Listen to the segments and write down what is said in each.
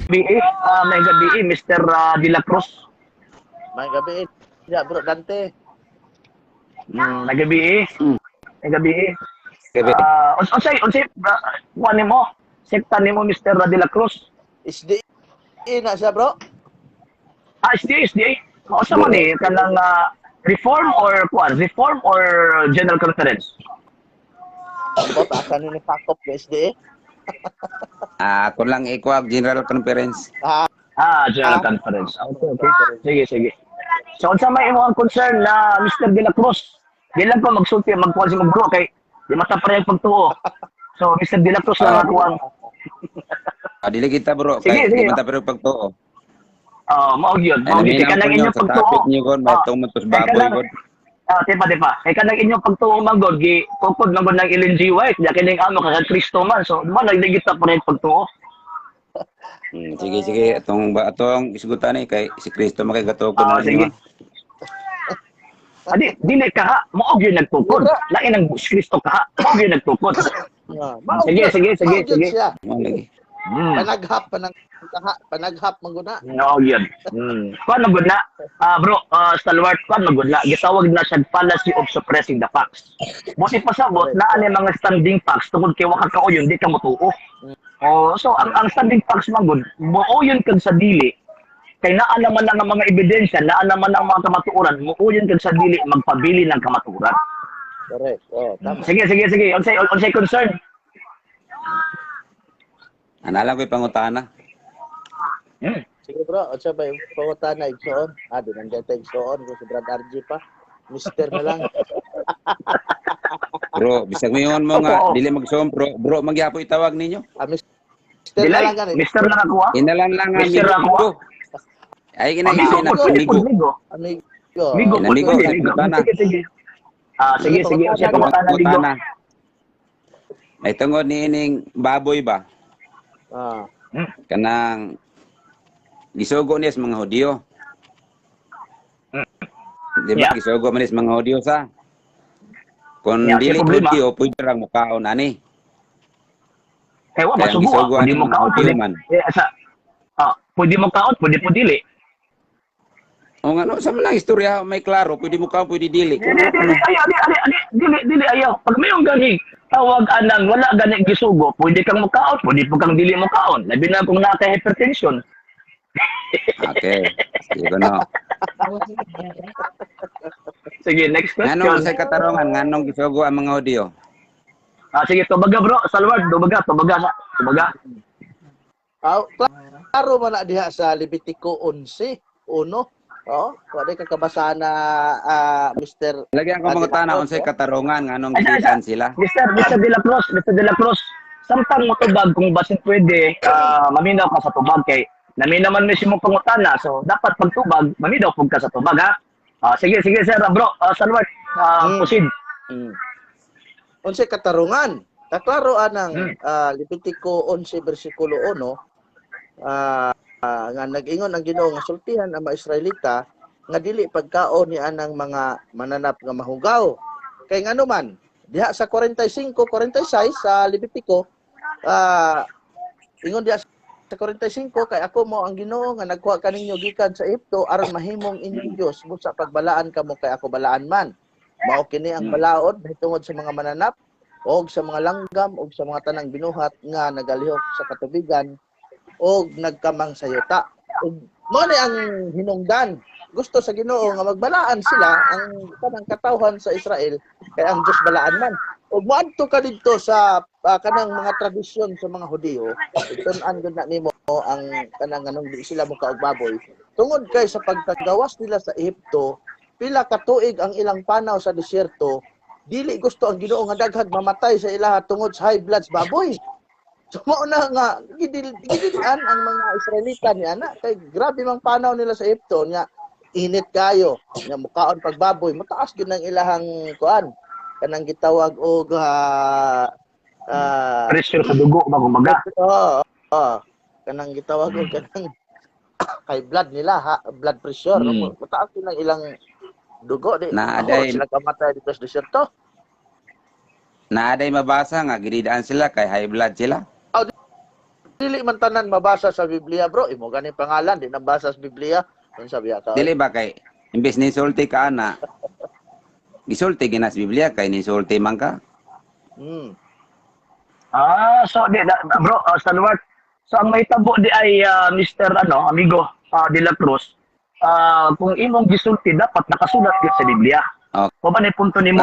May gabi, Mr. De La Cruz. May gabi. Ya, bro Dante. May gabi. May gabi. Gabi. Unsay kuan nimo? Sekta nimo Mr. De La Cruz. SDA na siya, bro. SDA. Mao sa man ni kanang reform or general conference. Bot asan ni pakop ng SDA? Ako lang ikuag General Conference. General conference. Okay. Sige. So unsa may imong concern na Mr. De La Cruz? Di lang ko magsulti magkuan si bro kay di mata pa yung pagtuo. So Mr. De La Cruz lang ako ang Dili kita bro, sige. di man ta pero pagtuo. Mao gyud. Mao gyud kay kanang inyong pagtuo. Topic niyo gon batong mutos baboy gon. Diba. Kay kanang inyong pagtuo manggod gi tukod manggod ng Ellen G. White, ya kining amo kay Kristo man. So mo nagdigit ta pa rin pagtuo. Sige. Atong isgutan ni kay si Kristo makigatugon na sige. Dili ka ha, mao gyud nagtukod. Lain ang Kristo ka ha, mao gyud nagtukod. Sige. Mo lagi. Panaghap mangguna. No, yun. Kuan magud na. Bro, stalwart kuan magud na. Gitawag na siya fallacy of suppressing the facts. Buti pasabot na ani mga standing facts tungod kay waka ka yun, di ka motuo. So ang standing facts magud, muuyon kag sa dili. Kay naa naman ang mga ebidensya, naa naman ang mga kamatuoran, muuyon kag sa dili magpabili ng kamatuoran. Correct. Tama. Sige. Unsay concern? Anala ko'y pangutana. Sige bro, unsa ba yung pangutana igsoon? Di nandiyan tayo igsoon kung si Brad RG pa. Mister na lang. Bro, bisag mingon mo nga dili magsuom bro magyapo itawag ninyo. Mister na lang gani. Mister lang ako ha. Inalan lang nga Mister ako. Ay ginagisa na amigo. Amigo. Sige. Siya pangutana ligo. May tungod ni ining baboy ba? Kanang gisugo niya sa mga Hudyo. Di ba gisugo man sa mga Hudyo sa? Kung dili Hudyo, pwede lang mukaon ani. Kaya masugo. Pwede mo kaon, pwede man. Pwede mo kaon, pwede po dili. O nga, sa mga istorya, may klaro, pwede mo kaon, pwede dili. Dili, ayaw. Pag mayroong gani, tawag anang wala gani gisugo, pwede kang mukaon, pwede po kang dili mukaon. Labi na kung naka-hypertension. Okay. Sige no. Sige, next question. Nganong sa katarungan, nganong gisugo ang mga Hudyo? Sige, tubaga bro, Salward, tubaga. Klaro man na diha sa Levitico 11:1. Wala ka kabasa na Mr. Lagyan ko mga tanaw unsay katarungan nganong gikan sila. Mr. De La Cruz. Samtang mo tubag kung basin pwede, maminaw ka sa tubag kay namin naman mismo pangutana. So dapat pagtubag, maminaw pug ka sa tubag ha. Sige sir, bro. Salward, proceed. Unsay katarungan? Kaklaro anang Levitico 11 bersikulo 1 nga nag-ingon ang Ginoo nga sultihan ang mga Israelita nga dili pagkaon ni anang mga mananap nga mahugaw. Kay ngano man diha sa 45-46 sa Levitico ingon diha sa 45 kay ako mo ang Ginoo nga nagkuha kaninyo gikan sa Ehipto aron mahimong inyong Dios busa pagbalaan kamo kay ako balaan man. Mao kini ang balaod tungod sa mga mananap og sa mga langgam og sa mga tanang binuhat nga nagalihok sa katubigan o nagkamang sayota. Mo ni ang hinungdan. Gusto sa Ginoo nga magbalaan sila ang kanang katawhan sa Israel kay ang Dios balaan man. Ug moadto ka didto sa kanang mga tradisyon sa mga Hudyo, tun-an gud na nimo ang kanang anong di sila mo kaog baboy. Tungod kay sa pagkagawas nila sa Ehipto, pila ka tuig ang ilang panaw sa desierto, dili gusto ang Ginoo nga daghag mamatay sa ilaha tungod sa high bloods baboy. So mo na nga gidilan ang mga Israelita ni ana kay grabe mang panaw nila sa Ehipto nya init kayo nya mukaon pagbaboy mataas gyud ang ilahang kuan kanang gitawag og pressure sa dugo ba kumbaga. Kanang gitawag og kanang high blood nila blood pressure mataas gyud ang ilang dugo di sila kamatay dito sa desierto. Naaday mabasa nga gididaan sila kay high blood sila. dili man tanan mabasa sa Biblia, bro. Imo gani pangalan di nabasa sa Biblia. Unsa biya ka? Dili ba kay imbes ni sulti ka ana. Gisulti ginas Biblia kay ni sulti man ka. So bro, Stalwart. So ang mahitabo di ay Mr. amigo De La Cruz. Kung imong gisulti dapat nakasulat gyud sa Biblia. Okay. O ba ni punto nimo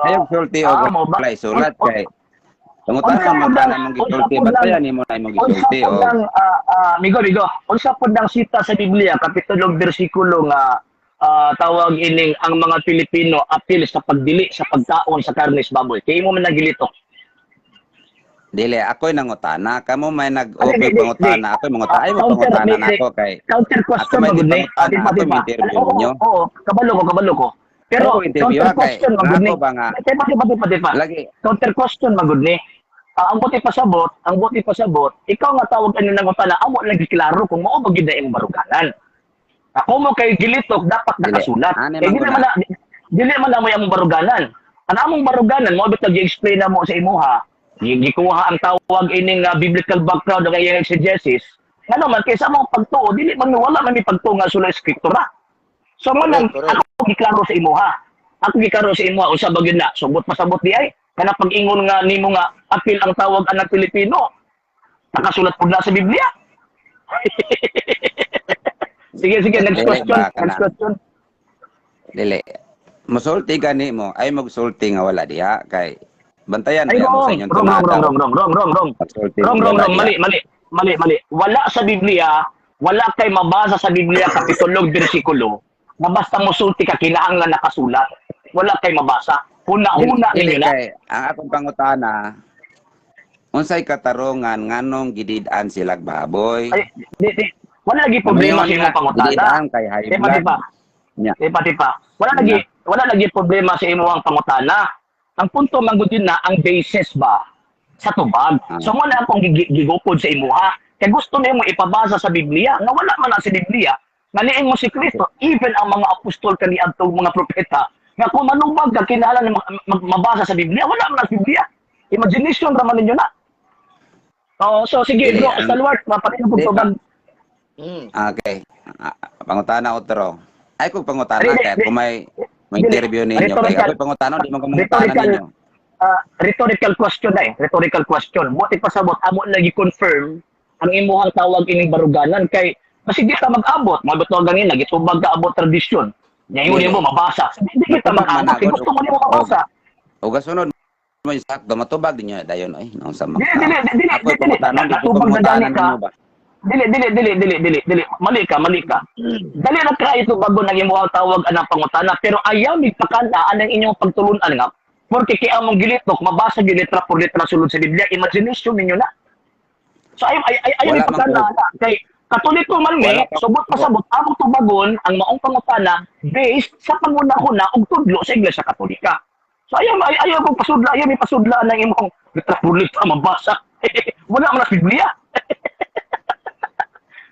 Ayog sulti o wala sulat kay Pangutan mo mong gisulti batayan nimo na imong gisulti o amigo unsa pud ang sita sa Biblia kapitulo bersikulo nga tawag ining ang mga Pilipino apil sa pagdili sa pagkaon sa karne sa baboy. Kay imo man nagilitok. Dili ako'y nangutana, kamo may nag-open pangutana, ako'y mangutana, ay mo pangutana na ako kay counter question mo gud ni. Ako may interview ninyo. Oo, kabalo ko. Pero counter question magud ni. Pati. Lagi. Counter question magud ni. Ang buti pasabot, ikaw nga tawag ani nang utana, amo lagi klaro kung mao ba gid na imong baruganan. Ako mo kay gilitok dapat nakasulat. Kay dili man na mo imong baruganan. Ang among baruganan mo bitag i-explain na mo sa imuha. Gikuha ang tawag ining biblical background ng iyang exegesis. Ano man kaysa mo pagtuo dili man wala man mi pagtuo nga sulay eskriptura. So man ako giklaro sa imuha. Ako giklaro sa imuha unsa ba gyud na? Sugot pasabot di ay kana pag-ingon nga nimo nga apil ang tawag anak Pilipino. Nakasulat pud na sa Biblia. Sige, next question. Dili. Musulti gani mo, ay magsulti nga wala diha kay bantayan ay, mo sa inyong tumataw. Wrong. Mali. Wala sa Biblia, wala kay mabasa sa Biblia kapitulo bersikulo. Na basta musulti ka kinahanglan nakasulat. Wala kay mabasa. Huna ninyo na. Ang akong pangutana, unsay katarungan nganong gidid-an silag baboy? Ay, wala lagi problema sa imong pangutana. Gidid-an kay high blood. Tipa. Wala lagi problema sa imong pangutana. Ang punto man gud na ang basis ba sa tubag. So mo na akong gigupod sa imuha. Kay gusto nimo ipabasa sa Biblia nga wala man na sa Biblia. Nga mo si Kristo, even ang mga apostol kaniadtong mga propeta, nga kung manubag ka kinahanglan mabasa sa Biblia, wala man sa Biblia. Imagination ra man ninyo na. So sige bro, Stalwart, mapatin ko tubag. Okay. Pangutana otro. Ay kung pangutana kay kung may interview ninyo kay ako pangutana di mo kamutana ninyo. Rhetorical question. Buti pasabot amo lagi confirm ang imuhang tawag ining baruganan kay kasi di ka mag-abot, mabot to ganin nagitubag ka abot tradisyon. Ngayon mo mabasa. Hindi kita mag-abot, gusto mo nimo mabasa. O gasunod mo sakto matubag niyo dayon ay nang sama. Dili. Ako pangutana di ko pangutana ninyo ba. Dili. Mali ka. Dali na ka ito bago nang imuhang tawag anang pangutana pero ayaw migpakanta anang inyong pagtulunan nga. Porque kaya mong gilitok mabasa gyud letra por letra sulod sa Biblia, imagination ninyo na. So ayaw migpakanta na kay Katoliko man ni, subot pasabot among tubagon ang maong pangutana based sa pangunahuna og tudlo sa Iglesia Katolika. So ayaw kong pasudla, ayaw may pasudla ng imong letra por letra mabasa. Wala man sa Biblia.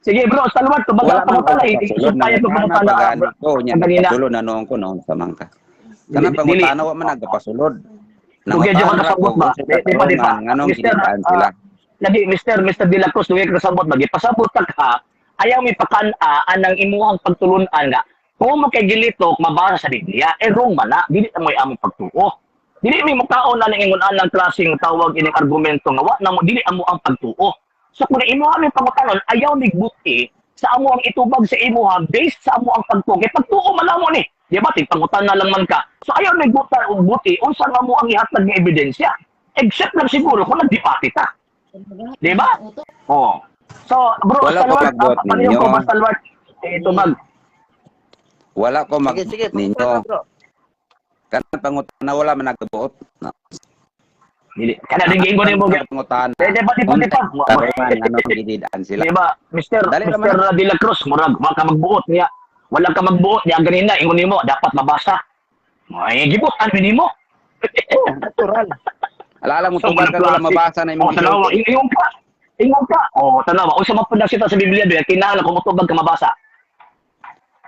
Sige bro, Stalwart, tubaga pangutana isupaya ko pangutana. Nya pasulod na noon ko noon sa mangka. Kana pangutana wa man nagapasulod. Dugay jud ka sabot ba? Di pa. Nganong gidaan sila. Lagi Mr. De La Cruz dugay ka sabot bagi pasabot ka ayaw mi pakana anang imuhang pagtulunan nga kung mo kay gilitok mabasa sa Biblia wrong man na dili ta moy among pagtuo. Dili mi mukaon na ning ingon anang klaseng tawag ining argumento nga wa na mo dili amo ang pagtuo. So kung imuha mi pangutanon ayaw migbuti sa amo ang itubag sa imuha based sa amo ang pagtuo. Kay pagtuo man mo ni. Di ba tingpangutan na lang man ka. So ayaw migbuti unsa nga mo ang ihatag nga ebidensya. Except lang siguro kung nagdipati ta. Di ba? Oh. So, bro, Stalwart, paano ko ba Stalwart? Tubag. Wala ko Sige, ninyo. Kanang pangutana wala man nagbuot. Dili. Kana din giingon nimo gyud. Pangutana. Di pa. Ano gididaan sila. Di ba? Mr. De La Cruz, murag wa ka magbuot niya. Wala ka magbuot niya ganina ingon nimo dapat mabasa. Ay gibot ano nimo? Natural. Alala mo tubag ka wala mabasa na imong tanawa, ingon ka. Tanawa, unsa man pud sita sa Biblia ba kinahanglan ko tubag ka mabasa.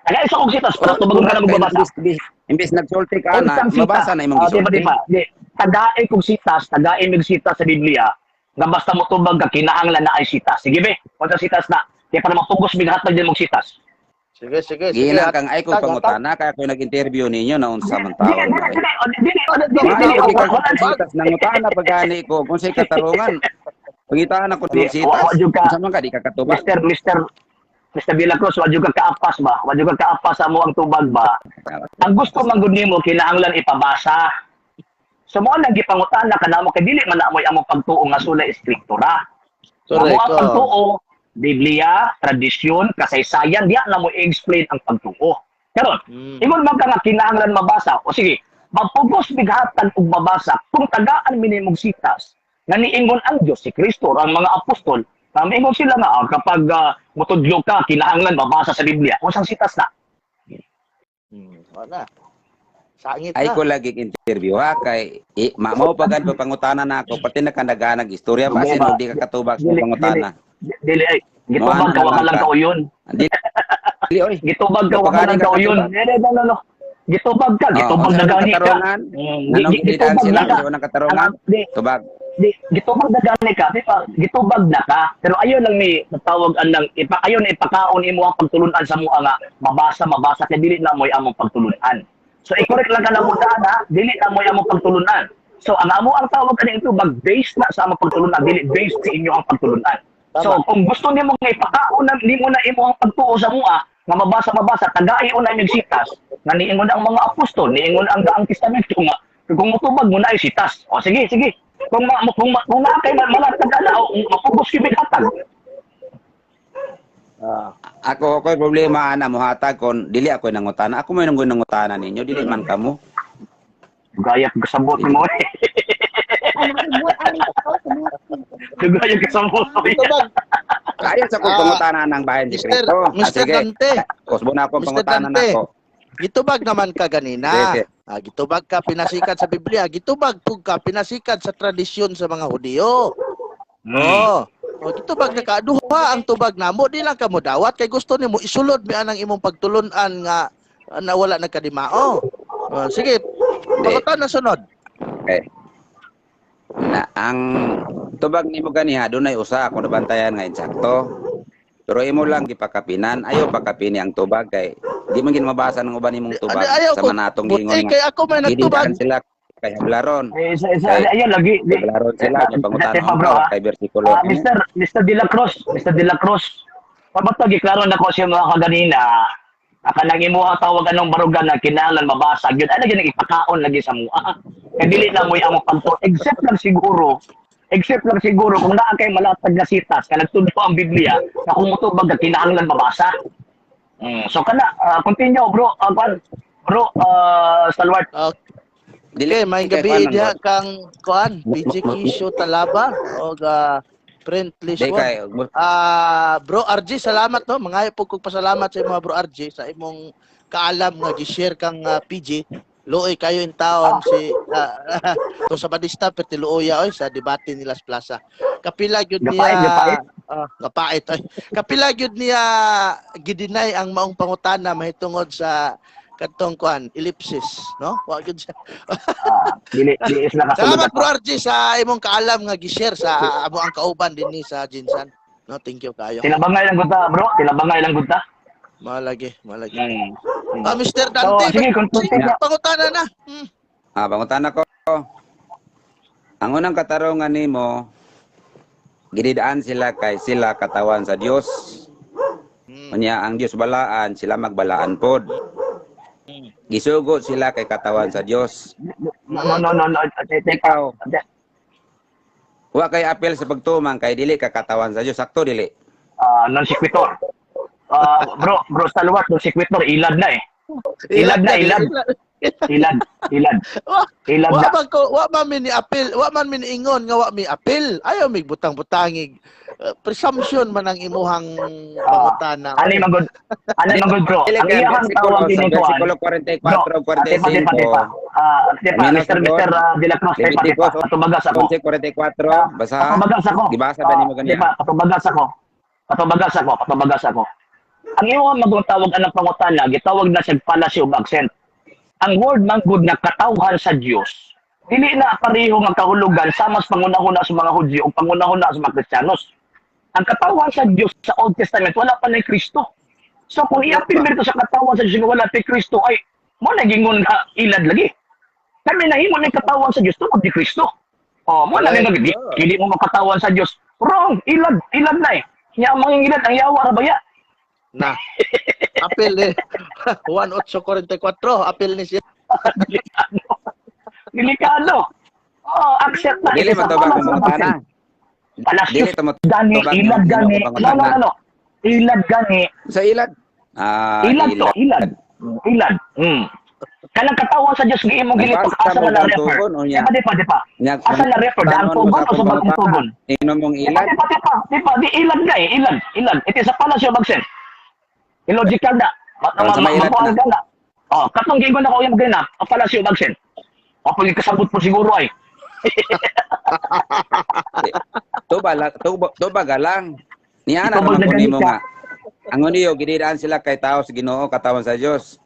Aga isa kong sitas para tubagon ka na magbabasa. Imbis nagsulti ka na, mabasa na imong gisulti. Di, tagain kong sitas, tagain mig sitas sa Biblia nga basta mo tubag ka kinahanglan na ay sitas. Sige be, unsa sitas na? Kaya para mapugos bigatag din mong sitas. Sige. Gina kang ay kung pangutana kaya ko nag-interview ninyo na unsa man tawag. Dili, Maayo ka kung sitas nang utana pagani ko kung say katarungan. Pangitaan ako ng sitas. Unsa man ka di ka katubag. Mr. Villacruz, wa jud ka kaapas ba? Wa jud ka kaapas sa mo ang tubag ba? Ang gusto man gud nimo kinahanglan ipabasa. So mo nang gipangutana kanamo kay dili man na moy among pagtuo nga sulay istriktura. Amo ang pagtuo, Biblia, tradisyon, kasaysayan, diya na mo i-explain ang pagtuo. Karon, ingon man ka nga kinahanglan mabasa. O sige, magpugos bighatag og mabasa kung tagaan minimong sitas nga niingon ang Dios si Kristo ang mga apostol. Ingon sila nga kapag mutudlo ka kinahanglan mabasa sa Biblia. Unsang sitas na? Wala. Sangit Ay na. ko lagi interview ha kay mao pagan pangutana na ako pati nagkandaganag istorya basin Diba? di ka katubag sa pangutana. Dili ay gitubag ka wa lang kauyon. Dili oy. Gitubag ka wa lang kauyon. No. Gitubag ka, gitubag na gani ka. Gitubag sila ng katarungan. Tubag. Gitubag na gani ka, di ba? Gitubag na ka. Pero ayo lang ni natawag ang ayo na ipakaon imo ang pagtulunan sa mua nga mabasa kay dili na moy among pagtulunan. So i-correct lang ka na mo ha, dili na moy among pagtulunan. So ang amo ang tawag kaning itubag based na sa among pagtulunan, dili based sa inyo ang pagtulunan. So kung gusto nimo nga ipakaon nimo na imo ang pagtuo sa mua nga mabasa tagai una imong sitas nga niingon ang mga apostol, niingon ang daang testamento nga kung mutubag mo na ay sitas. O sige. Kung na kay malatag na o mapugos kibig hatag. Ako problema ana mo hatag kon dili ako nangutana. Ako may nangutana ninyo dili man kamo. Gaya kasabot mo eh. Gaya kasabot mo. Kaya sa kong pangutana ng bahay ni Kristo. Mr. Dante. Kusbo na ako Mr. pangutana Dante. nako. Gitubag naman ka ganina. Sige. Gitubag ka pinasikat sa Biblia. Gitubag pug ka pinasikat sa tradisyon sa mga Hudiyo. Gitubag na ka. Duha ang tubag namo. Di lang ka mo dawat. Kay gusto nimo isulod mi anang imong pagtulunan nga nawala nagkadimao. Sige. Pangutan na sunod. Okay. Na ang tubag nimo ganiha dunay usa ako nabantayan nga insakto. Pero imo lang gipakapinan, ayo pakapini ang tubag kay di man gin mabasa ng uban imong tubag sa manatong giingon. Kay ako may nagtubag sila kay hablaron. Ayun lagi. Hablaron sila yung pangutan kay bersikulo. Mr. De La Cruz. Pabagtag klaro na ko siya mga kaganina. Kanang imo tawag anong barugan na kinahanglan mabasa gyud ana gyud ipakaon lagi sa mua. Kay dili na mo amo pagto except lang siguro kung naa kay malatag na sitas ka nagtudlo ang Biblia na kung mutubag ka kinahanglan mabasa. So kana continue bro. Stalwart. Dili may gabi diha kang kuan PG issue talaba o print list one. Bro RG, salamat no. Mangayo po kog pasalamat sa mga bro RG sa imong kaalam nga gi-share kang PG. Luoy kayo in town si to sa Badista perti luoya oy sa debate nila sa plaza. Kapila gyud niya gapait oy. Kapila gyud niya gidinay ang maong pangutana mahitungod sa katong kuan ellipsis no wa gyud siya. Dili is nakasulod. Salamat bro RG sa imong kaalam nga gi-share sa amo ang kauban dinhi sa Jinsan no. Thank you kayo. Tilabangay lang gud ta bro, tilabangay lang gud ta. Malagi. Mr. Dante, so, sige, pangutana na. Pangutana ko. Ang unang katarungan nimo gididaan sila kay sila katawan sa Dios. Unya ang Dios balaan, sila magbalaan pod. Gisugo sila kay katawan sa Dios. No. Ikaw. Wa kay apel sa pagtumang kay dili ka katawan sa Dios, sakto dili. Non sequitur. Bro Stalwart, non sequitur ilad na eh. Ilad. Wa man mi ni apil, wa man mi ingon nga wa mi apil. Ayaw mi butang-butangig. Presumption man ang imuhang pangutana. Ani man good bro. Ang iyang tawag din ko versikulo 44 45. Mr. De La Cruz, patubagas ako. 44 basa. Patubagas ako. Gibasa ba nimo ganiya? Patubagas ako. Ang iyong magtawag anang pangutana, gitawag na siya fallacy of accent. Ang word man good na katawhan sa Dios dili na pareho nga kahulugan sama sa pangunahuna sa mga Hudyo o pangunahuna sa mga Kristiyanos. Ang katawan sa Dios sa Old Testament wala pa ni Kristo. So kung iapil mo sa katawan sa Dios nga wala pa Kristo ay mo nagingon nga ilad lagi. Kami nahimo ni katawan sa Dios tungod ni Kristo. Oh, mo na nga dili mo makatawan sa Dios. Wrong, ilad na eh. Nya ang mga ilad ang yawa ra baya. Na. Apil ni 1:8:44, apil ni siya. Delikado. Oh, accept na. Dili Isa matubag pa ang sa mga tana. Palasyo. Dili tamo Gani, tubag ilad ng gani. pangutana. No. Ilad gani. Sa ilad. Ilad to, ilad. Ilad. Kanang katawan sa Dios nga imong gili Nagpasa asa mo na bang refer. tugon o niya? Di pa. Asa na refer daan tugon o sa bagong tugon? Inom mong Di ilad. pa. Di ilad na eh, ilad. Ito sa palasyo bagsen. Illogical na. Sa may ilad Mabuang na. ka na. Oh, katong gingon ako yung ganap, ang palasyo bagsen. O pag kasabot po siguro ay. Tuba galang. Niya na Tubag naman na po nimo ganit ka. nga. Ang uniyo, ginidaan sila kay tao sa Ginoo, katawan sa Dios.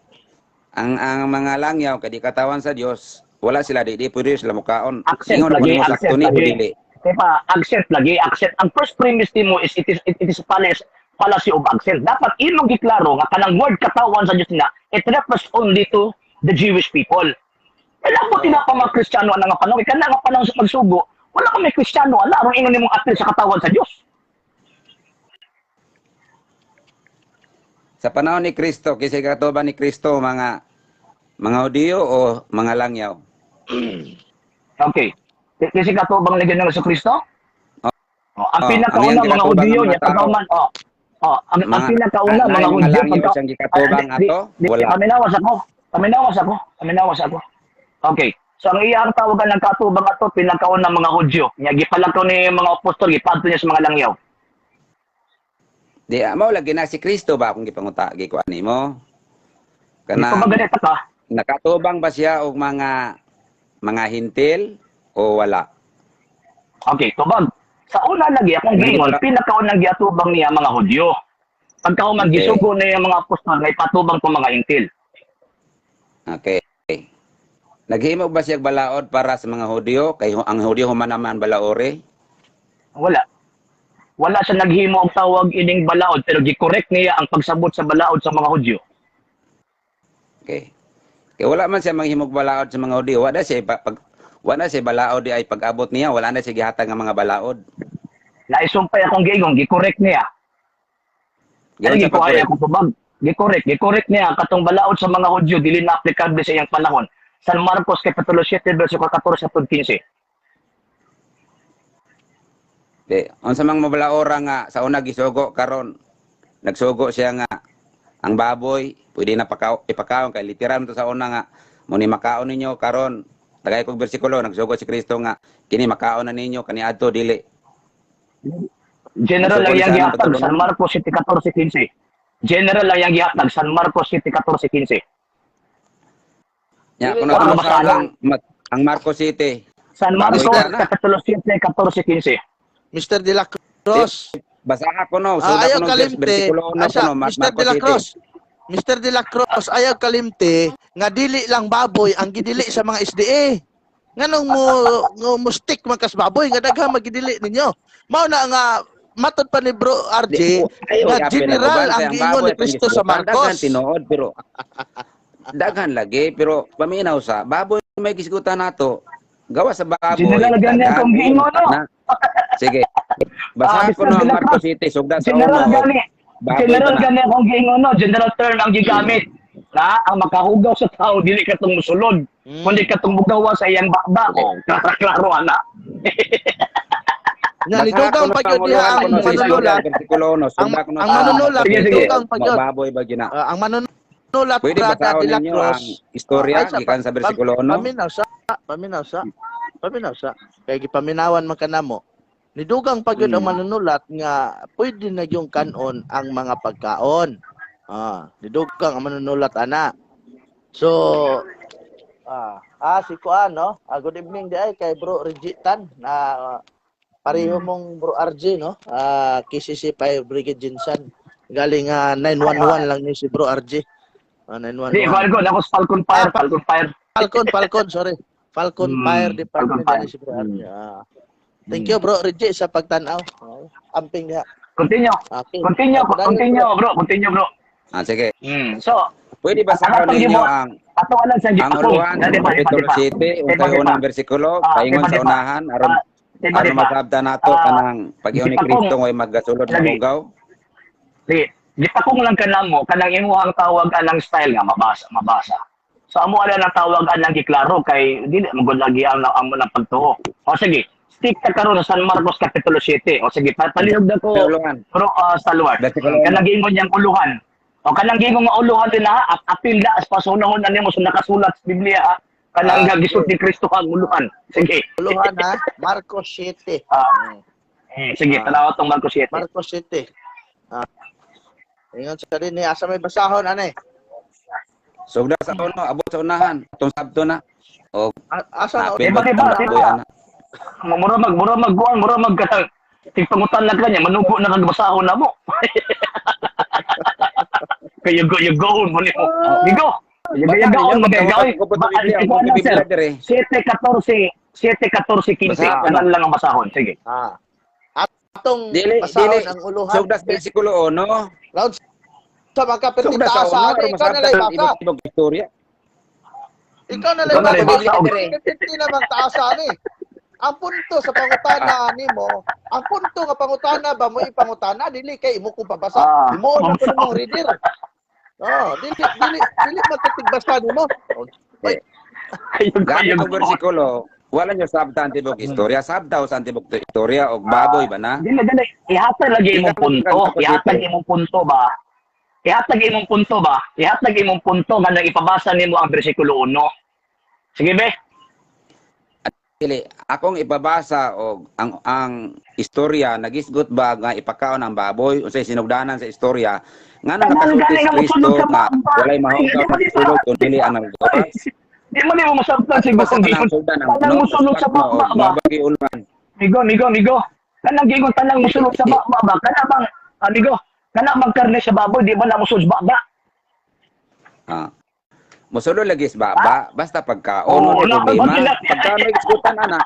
Ang mga langyaw kay di katawan sa Dios, wala sila di pwede sila mukaon. Accent Ingon lagi, mo accent sakto ni lagi. dili. Diba, accent lagi, accent. Ang first premise mo is it is fallacy of accent. Dapat ilong giklaro nga kanang word katawan sa Dios na it refers only to the Jewish people. Wala mo tinapa mga Kristiyano ang nga panahon. Kaya nga panahon sa pagsugo, wala kami Kristiyano. Ala, aron ingon nimong apil sa katawan sa Dios. Sa panahon ni Kristo, kisay katuban ni Kristo, mga Hudyo o mga langyaw? Okay. Kasi katubang lagyan ng Kristo? Ang Oh, pinakauna ang mga ginatubang Hudyo ng mga niya tao. pagkauman. Ang pinakauna mga mga Hudyo langyaw siyang gikatubang ato? Wala. Paminawas ako. Okay. So ang iyang tawagan ng katubang ato pinakauna mga Hudyo. Nya gipalakaw ni mga apostol gipadto niya sa mga langyaw. Di mao lagi na si Kristo ba kung gipanguta gikuan nimo? Kana Kana ganito ka. nakatubang ba siya og mga hintil o wala? Okay, tubag. Sa una lagi akong gingon pinakaunang giatubang niya mga Hudyo. Pagkauman Okay. gisugo niya mga apostol nga ipatubang ko mga intil. Okay. Naghimo ba siya balaod para sa mga Hudyo kay ang Hudyo human naman balaore? Wala siya naghimo og tawag ining balaod pero gi-correct niya ang pagsabot sa balaod sa mga Hudyo. Okay. Kaya wala man siya manghimog balaod sa mga Hudyo. Wala siya balaod di ay pag-abot niya, wala na siya gihatag nga mga balaod. Naisumpay akong giingong, gi-correct niya. Ganun sa Ko ay pag akong tubag. Gi-correct niya katong balaod sa mga Hudyo dili na aplikable sa iyang panahon. San Marcos kapitulo 7 verso 14 hangtod 15. Unsa mang mabalaora nga sa una gisugo karon nagsugo siya nga ang baboy pwede na ipakaon kay literal to sa una nga muni makaon ninyo karon tagay kog bersikulo nagsugo si Kristo nga kini makaon na ninyo kaniadto dili. General lang Nagsugo yang sa gihatag anong San Marcos 7:14-15. General lang yang gihatag San Marcos 7:14-15. Ya Dili kuno ko ano masalang. ang Marcos City. San Marcos Baboy na. kapitulo 7:14-15. Mr. De La Cruz. Basaha ko no, Ayaw suda ko no kalimte. bersikulo na Asa, ko no Mr. De La Cruz. Mr. De La Cruz, ayaw kalimte nga dili lang baboy ang gidili sa mga SDA. Nganong mo stick man kas baboy nga daghang magidili ninyo. Mao na nga matod pa ni Bro RJ nga general ang giingon ni Kristo sa Daghan Marcos. tinuod pero daghan lagi pero paminaw sa baboy may gisgutan nato. Gawa sa baboy. General gani akong giingon no. Sige. Basa ko Mr. no De ang La Marcos Cruz. City sugda sa General uno. gani. Baboy General pa na. gani akong giingon no. General term ang gigamit. Na ang makahugaw sa tao dili katong musulod. Kundi katong bugawa sa iyang bakba. Klaro ana. Nga nidugang pa gyud diha ang manunulat. Ang manunulat Sige, sige. nidugang pa gyud. Baboy ba gina? Ang manunulat Pwede Brada basahon De La ninyo Cruz. ang istorya gikan sa bersikulo 1. Paminaw sa. Kay gipaminawan man kanamo. Nidugang pa gyud ang manunulat nga pwede na yung kanon ang mga pagkaon. Nidugang ang manunulat ana. So si Kuan no. Good evening di ay kay Bro Regitan na pareho mong Bro RJ no. KCC 5 Brigade Jinsan. Galing 911 lang ni si Bro RJ. Di 911. Falcon ako sa Falcon Fire. Falcon, sorry. Falcon Fire Department Falcon ni si Bro Arnie. Thank you Bro Reggie sa pagtanaw. Amping niya. Continue. Okay. Continue, bro. Continue, bro. Sige. So, Pwede ba sa ninyo ato alam sa ang uluhan sa Capitulo 7 untay unang bersikulo paingon sa unahan aron masabtan nato kanang pag-iyon ni Kristo ngay maggasulod ng ugaw. Sige, gipakong lang kanamo kanang imo ang tawag anang style nga mabasa. So amo ala nang tawag anang giklaro kay dili magud lagi ang amo nang pagtuo. O sige, stick ta karon sa San Marcos Kapitulo 7. O sige, palihog na ko pro sa luwar. Kanang giingon yang uluhan. O kanang giingon nga uluhan din ha, apil na as pasunahon na nimo sa nakasulat sa Biblia ha. Kanang gagisot ni Kristo ang uluhan. Sige. Uluhan ha, Marcos 7. Sige, tanaw tong Marcos 7. Marcos 7. Ingon sa din ni asa may basahon anay. Sugda sa uno, abot sa unahan. Atong sabto na. O Asa na Diba? Mura mag kanang tigpangutan lang kanya, manugo na kagbasahon na mo. Kaya go mo nimo. Bigo. Yagaon magagawin. 7:14 kanan lang ang basahon. Sige. Atong basahon ang uluhan. Sugda sa bersikulo 1. Laud sa makapit Sugda sa asa uno, ikaw na lay basa. ibang istorya. Ikaw na lay basa. Hindi naman taasa ni. Ang punto sa pangutana nimo, ang punto nga pangutana ba mo ipangutana dili kay imo ko pabasa. Imo na ko mong reader. Dili matitigbasa nimo. Gamit ang bersikulo, wala nyo sabta ang tibok istorya. Sabta o sa tibok istorya o baboy ba na? Dili. Ihatag lagi imong punto. Ihatag imong punto ba? Ihatag imong punto nga nang ipabasa nimo ang bersikulo 1. Sige be. Dili, akong ipabasa o ang istorya nagisgot ba nga ipakaon ang baboy unsay sinugdanan sa istorya nga nang nakasulti si Kristo nga walay mahugaw ang sulod kung dili ang naggawas. Di mo nimo masabtan si Gusong gigon. Tanang musulod sa baba ba? Migo. Kanang gigon tanang musulod sa baba ba? Kana bang amigo? Kana bang karne sa baboy di ba na musulod sa baba? Musulod lagi sa baba, basta pagkaon o problema. Pagkaon may iskutan ana.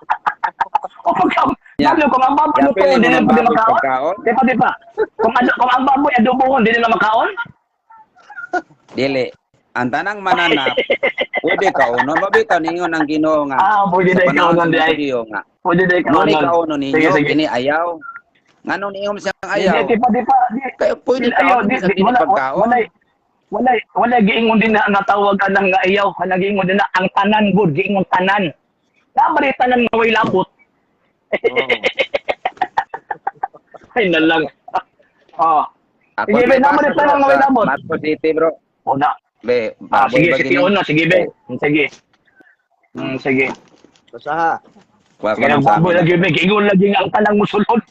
O pagkaon, kung ang baboy luto, hindi na pwede makaon? Di pa. Kung ang baboy adobohon, hindi na makaon? Dili. Ang tanang mananap, pwede kaunon. Mabitaw ninyo ng Ginoo nga. Pwede na ikaunon di ay. Pwede na ikaunon. Ngunit kaunon ninyo, kini ayaw. Nganong niyong siyang ayaw? Di pa. Kaya pwede kaunon sa kini pagkaon. Wala giingon din na nga tawag ka ng ayaw. Wala giingon din na ang tanan good, giingon tanan. Namari tanan nga way labot. Ay nalang. Sige be, namari tanan nga way labot. Marcos City bro. Una. Be, sige una, sige be. Sige. Basaha. Kaya baboy lagi be, giingon lagi nga ang tanang musulod.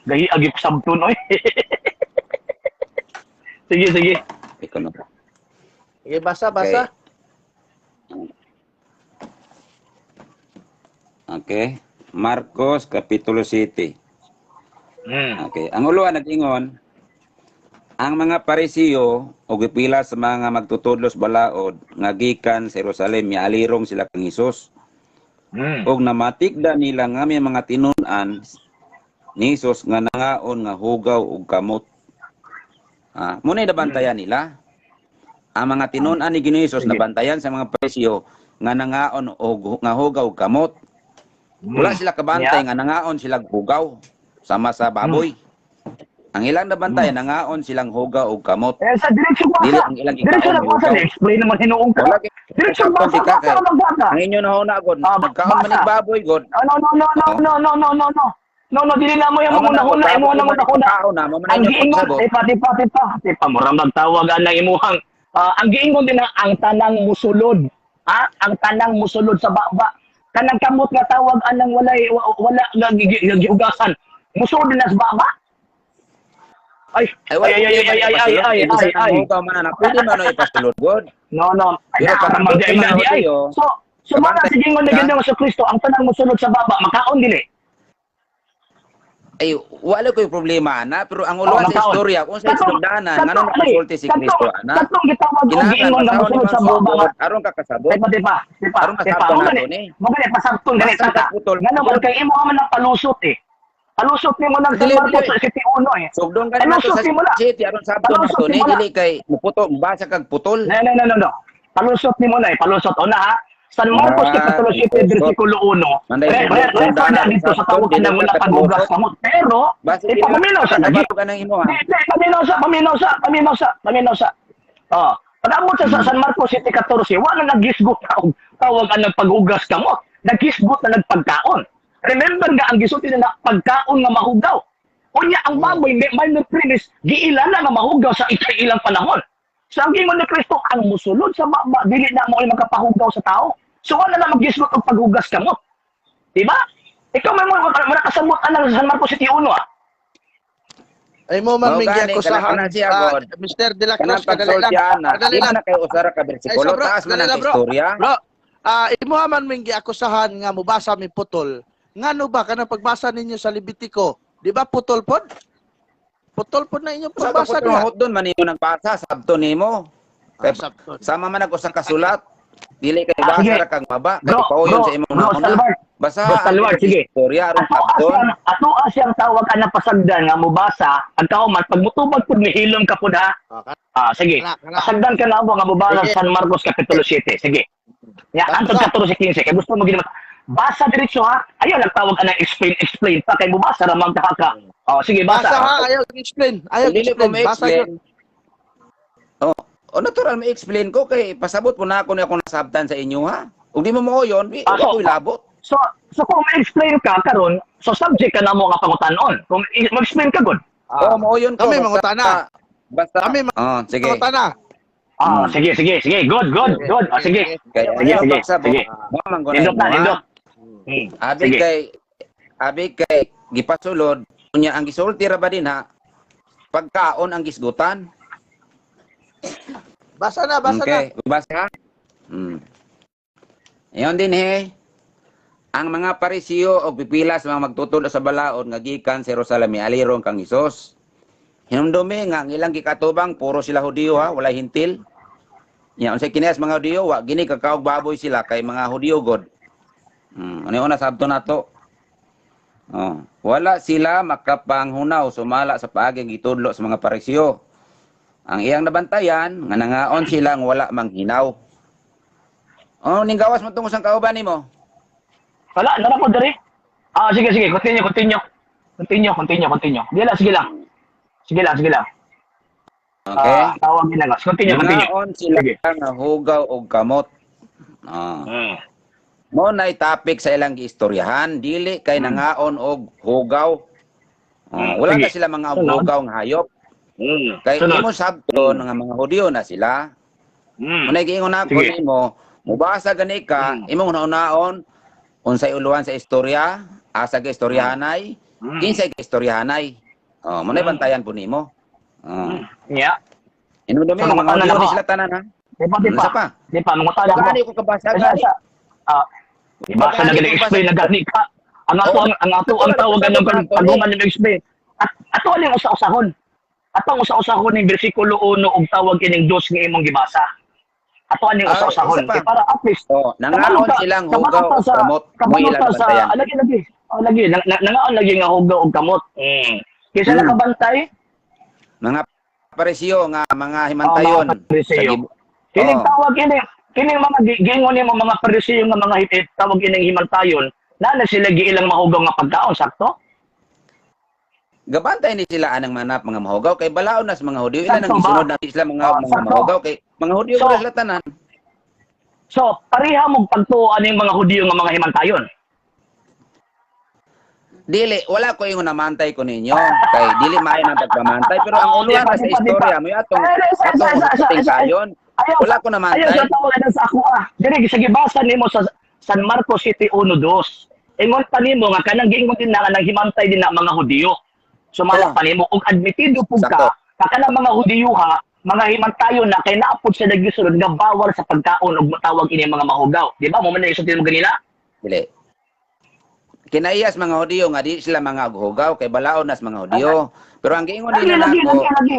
Gahi agi sabton oy. Sige. Ikaw na po. Sige, basa. Okay. Marcos, Kapitulo 7. Okay. Ang uluan nag-ingon, ang mga Parisiyo o gipila sa mga magtutudlos balaod nga gikan sa Jerusalem mialirong sila kang Hesus. Og namatikda nila nga may mga tinun-an ni Hesus nga nangaon nga hugaw og kamot. Muna nabantayan nila. Ang mga tinun-an ni Ginoong Hesus nabantayan sa mga Parisiyo nga nangaon og nga hugaw og kamot. Wala sila kabantay nga nangaon silang hugaw sama sa baboy. Ang ilang nabantayan nangaon silang hugaw og kamot. Sa direksyon ba? Dili ang ilang ikaon hugaw. Explain naman hinuong ka. Direksyon ba? Ang inyo na huna god. Nagkaon man ni baboy god. No, dili na mo yung muna-huna, imo na muna-huna. Ang giingon, tipa, murang magtawag ang imuhang, ang giingon din ang tanang musulod. Ang tanang musulod sa baba. Kanang kamot nga tawag anang wala gihugasan. Musulod din na sa baba. Ay. Pwede man na ipasulod god. No. So mga sa giingon na ganda sa Kristo, ang tanang musulod sa baba, makaon dili. ay wala ko yung problema na pero ang uluan sa istorya kung sa sinugdanan ngano nakasulti si Kristo ana Katong gitawag og giingon nga mosulod sa buba. aron ka kasabot Di pa. aron kasabot nato ni Mo gani pasabton gani Basta sa putol. ngano man kay imo man ang palusot eh. Palusot nimo nang San Dili, Marcos dili. sa City 1 eh. sugdon ka na to sa city aron sabto nato ni dili kay muputo basa kag putol No. Palusot nimo na eh. Palusot una ha. San Marcos Capitulo 7 versikulo 1. Manday, Refer na dito sa tawag na wala paghugas kamot. Pero basta ipaminaw sa lagi. ka nang imo ha Paminaw sa. Oh, pag-abot sa San Marcos City 14, wala naggisgot tawag ang paghugas kamot. Naggisgot na nagpagkaon. Remember nga ang gisulti na pagkaon nga mahugaw. Unya ang baboy may premise giilan na nga mahugaw sa ilang panahon. So ang gingon ni Kristo ang musulod sa baba dili na mo makapahugaw sa tao. So wala na maggisgot og paghugas kamot. Diba? Ikaw may mo kasabot anang San Marcos City 1 ah. Ay mo man mingi ako sa Mr. De La Cruz kadali lang na kay usara ka bersikulo taas man ang istorya bro. Imo man mingi akusahan nga mubasa mi putol. Ngano ba kanang pagbasa ninyo sa Levitico? Di ba putol pod? Putol pod na inyo pagbasa diha. Doon man nimo nagbasa sabto nimo. Kay sama man ako sa kasulat. Dili kay basa ra kang baba kay pauyon sa imong nauna. Basa sige. Istorya aron sabto. Ato siyang tawag ana pasagdan nga mubasa agkaw man pag mutubag pud mihilom ka pud ha. Sige. Pasagdan ka na nga mubasa San Marcos Capitulo 7. Sige. Ya, antod 14:15 kay gusto mo gid basa diretso ha. Ayaw nagtawag ana explain pa kay mubasa ra man ka. Sige basa. Basa ha, ayaw explain. Dili ko ma-explain. Natural ma-explain ko kay pasabot po na ako na akong nasabtan sa inyo ha. Ug di mo mo yon, ako ilabot. So kung ma-explain ka karon, so subject ka na mo nga pangutanon. Kung ma-explain ka gud. Mo yon ko. Kami mangutana. Basta kami sige. Mangutana. Sige. Good. Sige. Sige. Nindot. Abi kay gipasulod unya ang gisulti ra ba din ha. Pagkaon ang gisgutan. Basa na. Okay, basa. Ayon din ang mga Parisiyo o pipila sa mga magtutulo sa balaod nga gikan sa Jerusalem alirong kang Hesus. Hinumdumi nga ang ilang gikatubang puro sila Hudiyo ha, wala hintil. Nya unsay kini mga Hudiyo wa gini kakaog baboy sila kay mga Hudiyo god. Una sabto nato. Wala sila makapanghunaw sumala sa paaging gitudlo sa mga Parisiyo. Ang iyang nabantayan nga nangaon silang wala manghinaw. Ning gawas mo tungod sa kauban nimo? Wala na po diri. Sige, continue. Sige lang. Okay. Tawag din lang. Continue. Nangaon sila nga hugaw og kamot. Mo na topic sa ilang giistoryahan, dili kay nangaon og hugaw. Wala na sila mga hugaw nga hayop. Kay imo sabton nga mga Hudiyo na sila. Unay giingon ako nimo, mubasa gani ka, imong naon unsay uluan sa istorya, asa ka istoryahanay, kinsay ka istoryahanay. Munay bantayan po nimo. Yeah. Inudumi mga Hudiyo ni sila tanan ha. Di pa mangutana ko. Gani ko kabasa gani. Basa na gani-explain na gani ka. Ang tawagan ng paghuman ng explain. Ato aning usa-usahon. Atong usa-usahon ning bersikulo 1 og tawag ining dos nga imong gibasa. Ato aning usa-usahon kay para at least nangaon silang hugaw og kamot mo ilang bantayan. Lagi nangaon lagi nga hugaw og kamot. Kaysa nakabantay mga Parisiyo nga mga himantayon. Kining tawag kining mga gingon ni mga Parisiyo nga mga hitit tawag ining himantayon na sila giilang mahugaw nga pagkaon sakto? Gabantay ni sila anang manap mga mahugaw kay balaod na sa mga Hudiyo ila nang gisunod na sila mga mahugaw kay mga Hudiyo wala sila tanan. So, pareha mo pagtuon ning mga Hudiyo nga mga himantayon. Dili wala ko ingon namantay ko ninyo kay dili maayo nang pagpamantay pero ang uluan sa istorya mo atong sayon. Wala ko namantay. Ayaw sa tawagan sa ako Dili sa gibasa nimo sa San Marcos City 1:2. Ingon pa nimo nga kanang giingon din na nang himantay din na mga Hudiyo. Sumala pa nimo og admitido pug ka kanang mga Hudiyo ha, mga himantayon na kay naapod sa nagisunod nga bawal sa pagkaon og matawag ini mga mahugaw. Di ba mo man isulti mo ganila? Dili. kinaiyas mga Hudiyo nga di sila mga hugaw kay balaod nas mga Hudiyo. Pero ang giingon nila Lagi, nako, ang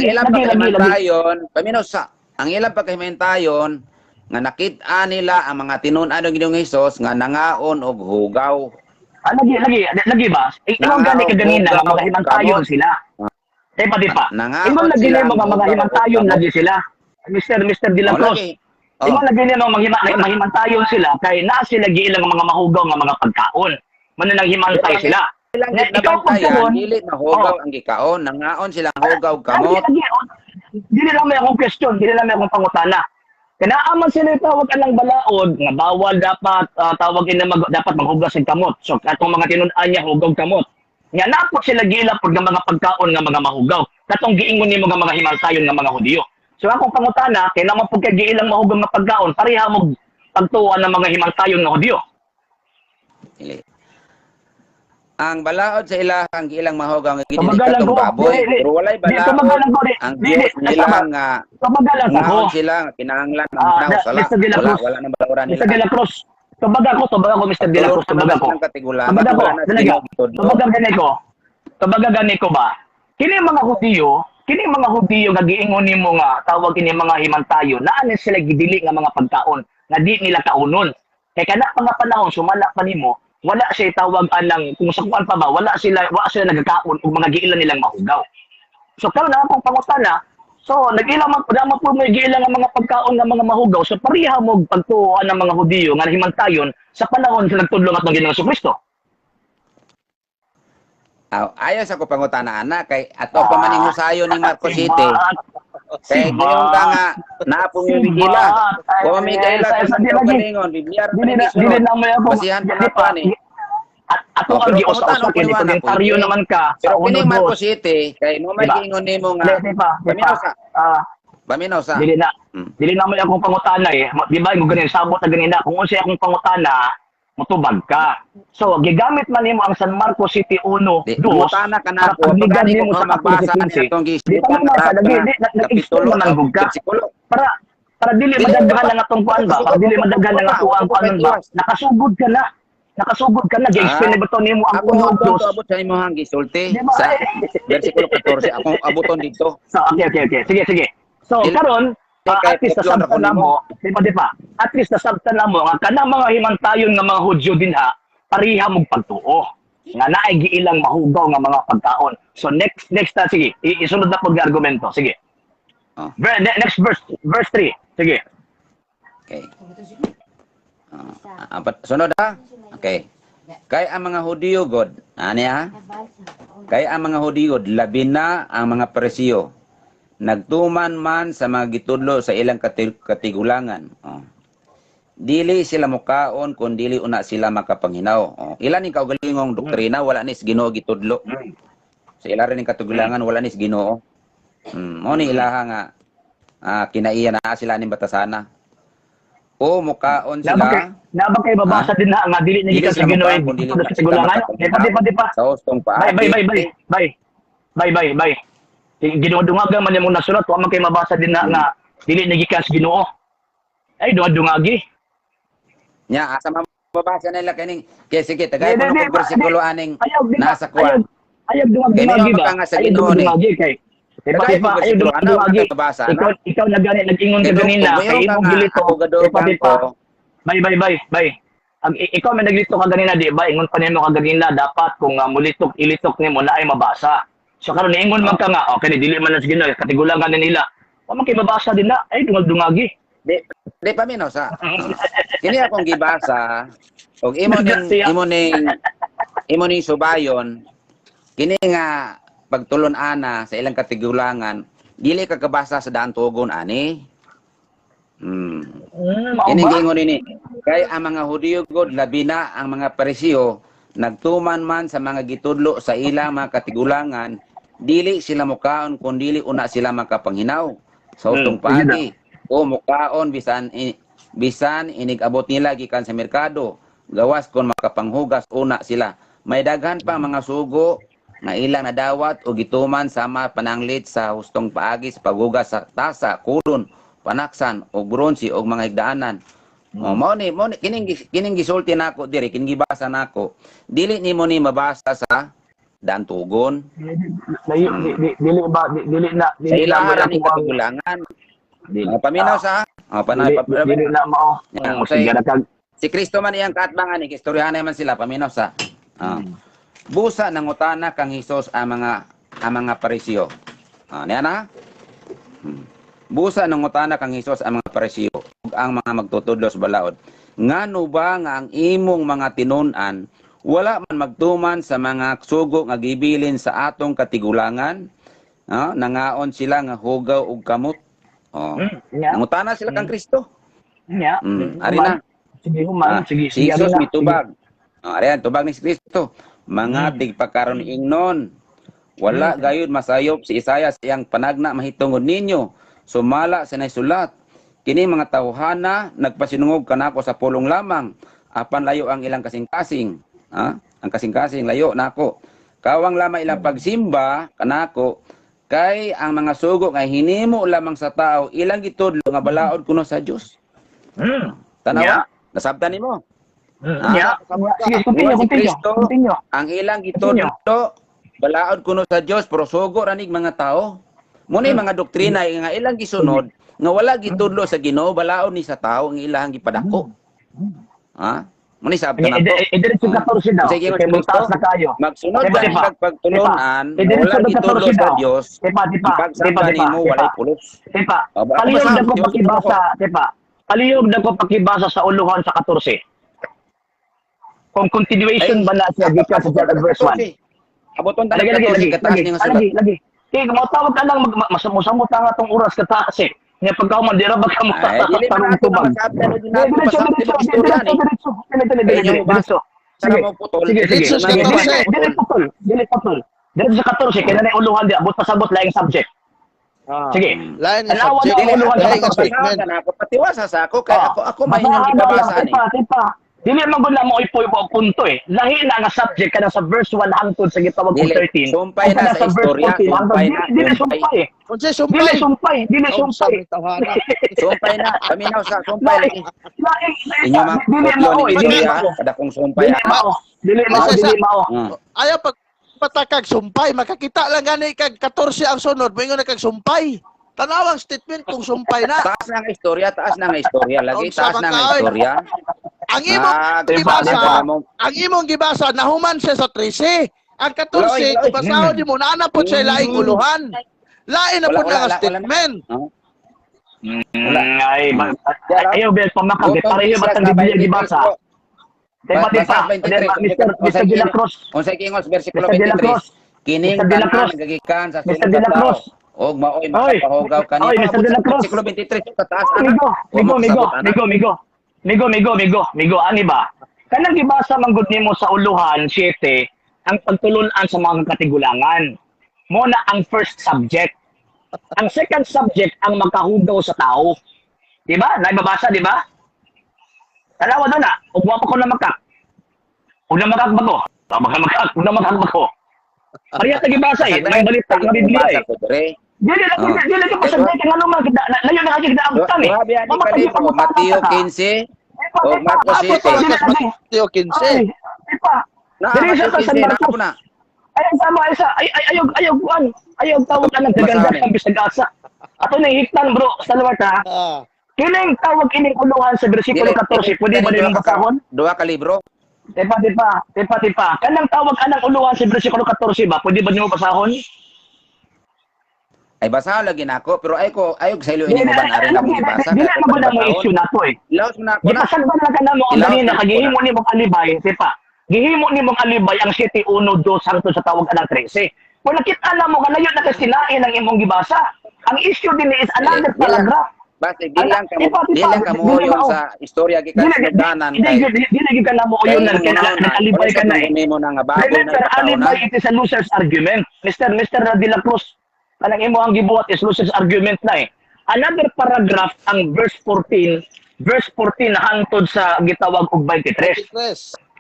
ilang lagi. pagkahimantayon, paminosa, ang ilang pagkahimantayon nga nakita nila ang mga tinunan ng Ginoong Hesus nga nangaon og hugaw. Lagi ba? Ingon gani ka ganina nga mga himantayon sila. Di pa. Ingon lagi na mga himantayon lagi sila. Mr. De La Cruz. Ingon lagi na mga himantayon sila kay naa sila giilang mga mahugaw nga mga pagkaon. Manang himantay sila. Ikaw pagkaon, dili na hugaw ang gikaon, nangaon silang hugaw kamot. Dili lang may akong question, dili lang may akong pangutana. Kanaaman sila tawag alang balaod nga bawal dapat tawagin na dapat maghugas ng kamot. So katong mga tinud-an niya hugaw kamot. Nga napot sila gila pag mga pagkaon nga mga mahugaw. Katong giingon nimo nga mga himaltayon nga mga Hudiyo. So akong pangutana kay naman pud kay giilang mahugaw nga pagkaon pareha mo pagtuon ng mga himaltayon nga Hudiyo. Dili. Ang balaod sa ilang ang ilang mahugaw nga gidili katong baboy, pero walay balaod. Ang Diyos nila nga ngaon sila kinahanglan ng tao sala. Wala na balaoran nila. Mr. De La Cruz. Tubaga ko Mr. De La Cruz, tubaga ko. Tubaga gani ko ba? Kini mga Hudiyo nga giingon nimo nga tawag ini mga himantayon na ani sila gidili nga mga pagkaon nga di nila kaunon. Kay kana pa nga panahon sumala pa nimo wala siya tawag alang kung sa kuan pa ba wala sila nagakaon og mga giilan nilang mahugaw. So karon na akong pangutana, so nagilang man po may giilang nga mga pagkaon nga mga mahugaw so pareha mo pagtuon ng mga Hudiyo nga himantayon sa panahon sa nagtudlo atong Ginoong Jesucristo. Ayos ako pangutana ana kay ato pa maning husayon ni Marcos City. Kay ngayon ka nga naapong yung bigila. Kung may kaila sa kalingon, bibiyar pa ni Dili na mo ako. Basihan pa na pa ni. Ato ang giusa-usa kini komentaryo naman ka. Pero kini Marcos City, kay mo may giingon nimo nga. Paminosa. Dili na mo akong pangutana eh. Di ba yung ganin sabot na ganina kung unsay akong pangutana mutubag ka. So, gigamit man nimo ang San Marcos City 1, 2, pangutana ka na ako, pagligan nimo sa magbasa itong di pa naman sa nag-explain naman hugga. Para dili madaghan ang atong kuan ba? Para dili madaghan ang atong kuan ba? Nakasugod ka na, gi-explain ba to nimo ang ako unod dos. abot sa imong gisulti sa bersikulo 14 akong abuton dito. So, okay. Sige. So, karon at least nasabtan na mo, di pa, at least nasabtan na mo, nga kanang mga himantayon nga mga Hudyo din ha, pareha mong pagtuo. Nga naay giilang mahugaw nga mga pagkaon. So next sige, isunod na pag argumento. Sige. Next verse 3. Sige. Okay. Sunod ha? Okay. Kay ang mga Hudiyo god, ani ha? Kay ang mga Hudiyo god, labi na ang mga Parisiyo. Nagtuman man sa mga gitudlo sa ilang katigulangan. Dili sila mukaon kung dili una sila makapanghinaw. Ilan ni kaugalingong doktrina wala ni Ginoo gitudlo. Sa ila rin katigulangan wala ni Ginoo. Mo ni ilaha nga kinaiya na sila ning batasana. O mukaon sila. Naba kay babasa din na nga dili ni gikan sa Ginoo gitudlo sa katigulangan. Di pa. Sa ustong pa. Bye. Ginudungagan man yung nasulat, wa man kay mabasa din na nga dili nagikan sa Ginoo. Ay dungagi. Nya asa mabasa nila kaning kay sige tagay ko ng bersikulo aning nasa kuan. Ayog dungagi ba? Sa Ginoo ni. Kay ayog dungagi. Ikaw na gani nag-ingon ka ganina kay imong gilito. Bye. Ikaw man naglito ka ganina di ba? Ingon pa nimo ka ganina dapat kung ilitok nimo na ay mabasa. So karon niingon man ka nga, okay, dili man lang sa Ginoo, katigulangan na nila. Wa man kay mabasa din na, ay dungag-dungagi. Di pa minosa. Kini akong gibasa, og imo ning subayon, kini nga pagtulon ana sa ilang katigulangan, dili ka kabasa sa daan tugon ani. Kini gingon ini, kay ang mga Hudiyo god labi na ang mga Parisiyo nagtuman man sa mga gitudlo sa ilang mga katigulangan, dili sila mukaon kung dili una sila makapanghinaw sa utong paagi o mukaon bisan inig-abot nila gikan sa merkado gawas kung makapanghugas una sila. May daghan pa mga sugo nga ilang nadawat o gituman sama pananglit sa hustong paagi sa paghugas sa tasa, kulon, panaksan o bronsi o mga higdaanan. Mao ni kining gisulti nako diri, kining gibasa nako. Dili nimo ni mabasa sa daan tugon. Dili na Sa ilahan ni katigulangan. Paminaw sa dili na mao. Sige na kag si Kristo man iyang kaatbangan ni istoryahan man sila paminaw sa. Busa nangutana kang Hesus ang mga Pariseo. Niya na? Busa nangutana kang Hesus ang mga Pariseo ug ang mga magtutudlo sa balaod. Ngano ba nga ang imong mga tinun-an wala man magtuman sa mga sugo nga gibilin sa atong katigulangan? Nangaon sila nga hugaw ug kamot. Nangutana sila kang Kristo. Nya. Ari na. Sige human, sige. Si Jesus mitubag. Ari ang tubag ni Kristo. Mga tigpakaron ingnon. Wala gayud masayop si Isaias iyang panagna mahitungod ninyo. Sumala sa naisulat. Kini mga tawhana nagpasinungog kanako sa pulong lamang. Apan layo ang ilang kasing-kasing. Ang kasing-kasing layo nako. Kawang lamang ilang pagsimba kanako kay ang mga sugo nga hinimo lamang sa tao ilang gitudlo nga balaod kuno sa Dios. Tanawa, nasabtan nimo. Sige, continue. Ang ilang gitudlo balaod kuno sa Dios pero sugo ranig mga tao. Muna mga doktrina nga ilang gisunod nga wala gitudlo sa Ginoo balaod ni sa tao ang ilang gipadako. Muna sabta na to. Diretso 14 daw. Sige, Kay mutaas na kayo. Magsunod ba ni pagtulunan wala gitudlo sa Dios. Pagsamba nimo walay pulos. Palihog na ko pakibasa, palihog na ko pakibasa sa uluhan sa 14. Kung continuation ba na siya gikan sa verse 1. Aboton talaga lagi kataas ning sulat. Lagi. Kaya matawag ka lang, masamot ang atong oras kataas eh. Nga pagkauman, di ra ba ka magtatanong tubag? Diretso. Sige. Dili putol. Diretso sa 14, kaya na uluhan di, abot pasabot laing subject. Sige. Lain nga subject, lain nga statement. Patiwasa sa ako, kaya ako mahinyong gibabasa ni. Dili man gud na mo ipoy mo punto eh. Lahi na nga subject kada sa verse 1 hangtod sa gitawag kong 13. Sumpay na sa istorya, Dili sumpay. Unsay sumpay? Dili sumpay. Sumpay na. Paminaw sa sumpay lagi. Inyo ma, kada kong sumpay. Dili mao. Ayaw patakag sumpay, makakita lang gani kag 14 ang sunod, moingon na kag sumpay. Tanawang statement kung sumpay na. Taas na nga istorya lagi, taas na nga istorya. Ang imong gibasa nahuman siya sa 13. Ang 14 kung basahon mo naana po siya laing uluhan. Lain na po na statement. Ayaw bel pamakag pareho ba tang Biblia gibasa? Mr. De La Cruz. Unsay kingos bersikulo 23. Kining gagikan sa sulat. Og maoy makapahugaw kanina. Mr. De La Cruz. Bersikulo 23 kataas. Migo, ani ba? Kanang gibasa man gud nimo sa uluhan 7 ang pagtulunan sa mga katigulangan. Mo na ang first subject. Ang second subject ang makahugaw sa tao. Di ba? Naibabasa, di ba? Tanawa doon na. Ugwa pa ko na makak. Huwag na makak ba ko? Huwag na makak ba ko? Pariyat na gibasa eh. May balita ng Biblia eh. Dili ka pa subject ng ano man. Layo na kasi kita abutan eh. Mateo 15. O Marcos 7. Mateo 15. Dili sa San Marcos. Ayaw tawag ka ng gaganda ng bisag-asa. Ato na hiktan bro, sa luwat ha. Kiling tawag ining uluhan sa bersikulo 14, pwede ba din basahon? 2 ka libro. Tipa. Kanang tawag anang uluhan sa bersikulo 14 ba, pwede ba nimo basahon? Ay basahan lagi nako, pero ayok sa ilo ini mo ban ari na mo ibasa. Dili na ba na mo issue nato eh. Ilaos na ko na. Ipasag ba na kanamo ang ganina kagihimo ni mong alibay, tipa. Gihimo ni mong alibay ang 7:1 2 hangtod sa tawag anang 13. Kung nakita na mo kanayon na kasinain ang imong gibasa. Ang issue din is another paragraph. Basta dilang ka mo yung sa istorya gikan sa danan kay. Dili ka na mo yun alibay ka na eh. Remember, alibay it is a loser's argument. Mr. De La Cruz, kanang imo ang gibuhat is loser's argument na eh. Another paragraph ang verse 14 hangtod sa gitawag og 23.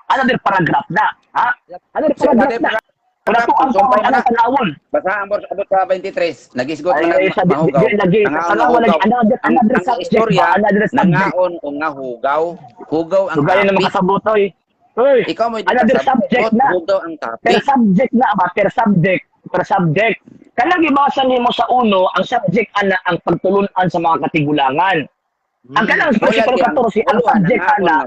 Another paragraph na, ha? Another paragraph na. Wala to ang Sumpay na. tanawon. Basta ang abot sa 23. Nagisgot Ay, na sa mahugaw. lagi. Tanawon lagi. Another Ang subject istorya, ba? Another subject. nangaon o nga hugaw. Hugaw ang Sugay na topic. makasabutoy. Hoy, Ikaw mo another subject na. Hugaw ang Per topic. subject na ba? Per subject. Per subject. Kanang ibasa nimo sa uno, ang subject ana ang pagtulunan sa mga katigulangan. Ang kanang versikulo 14, ang subject ana.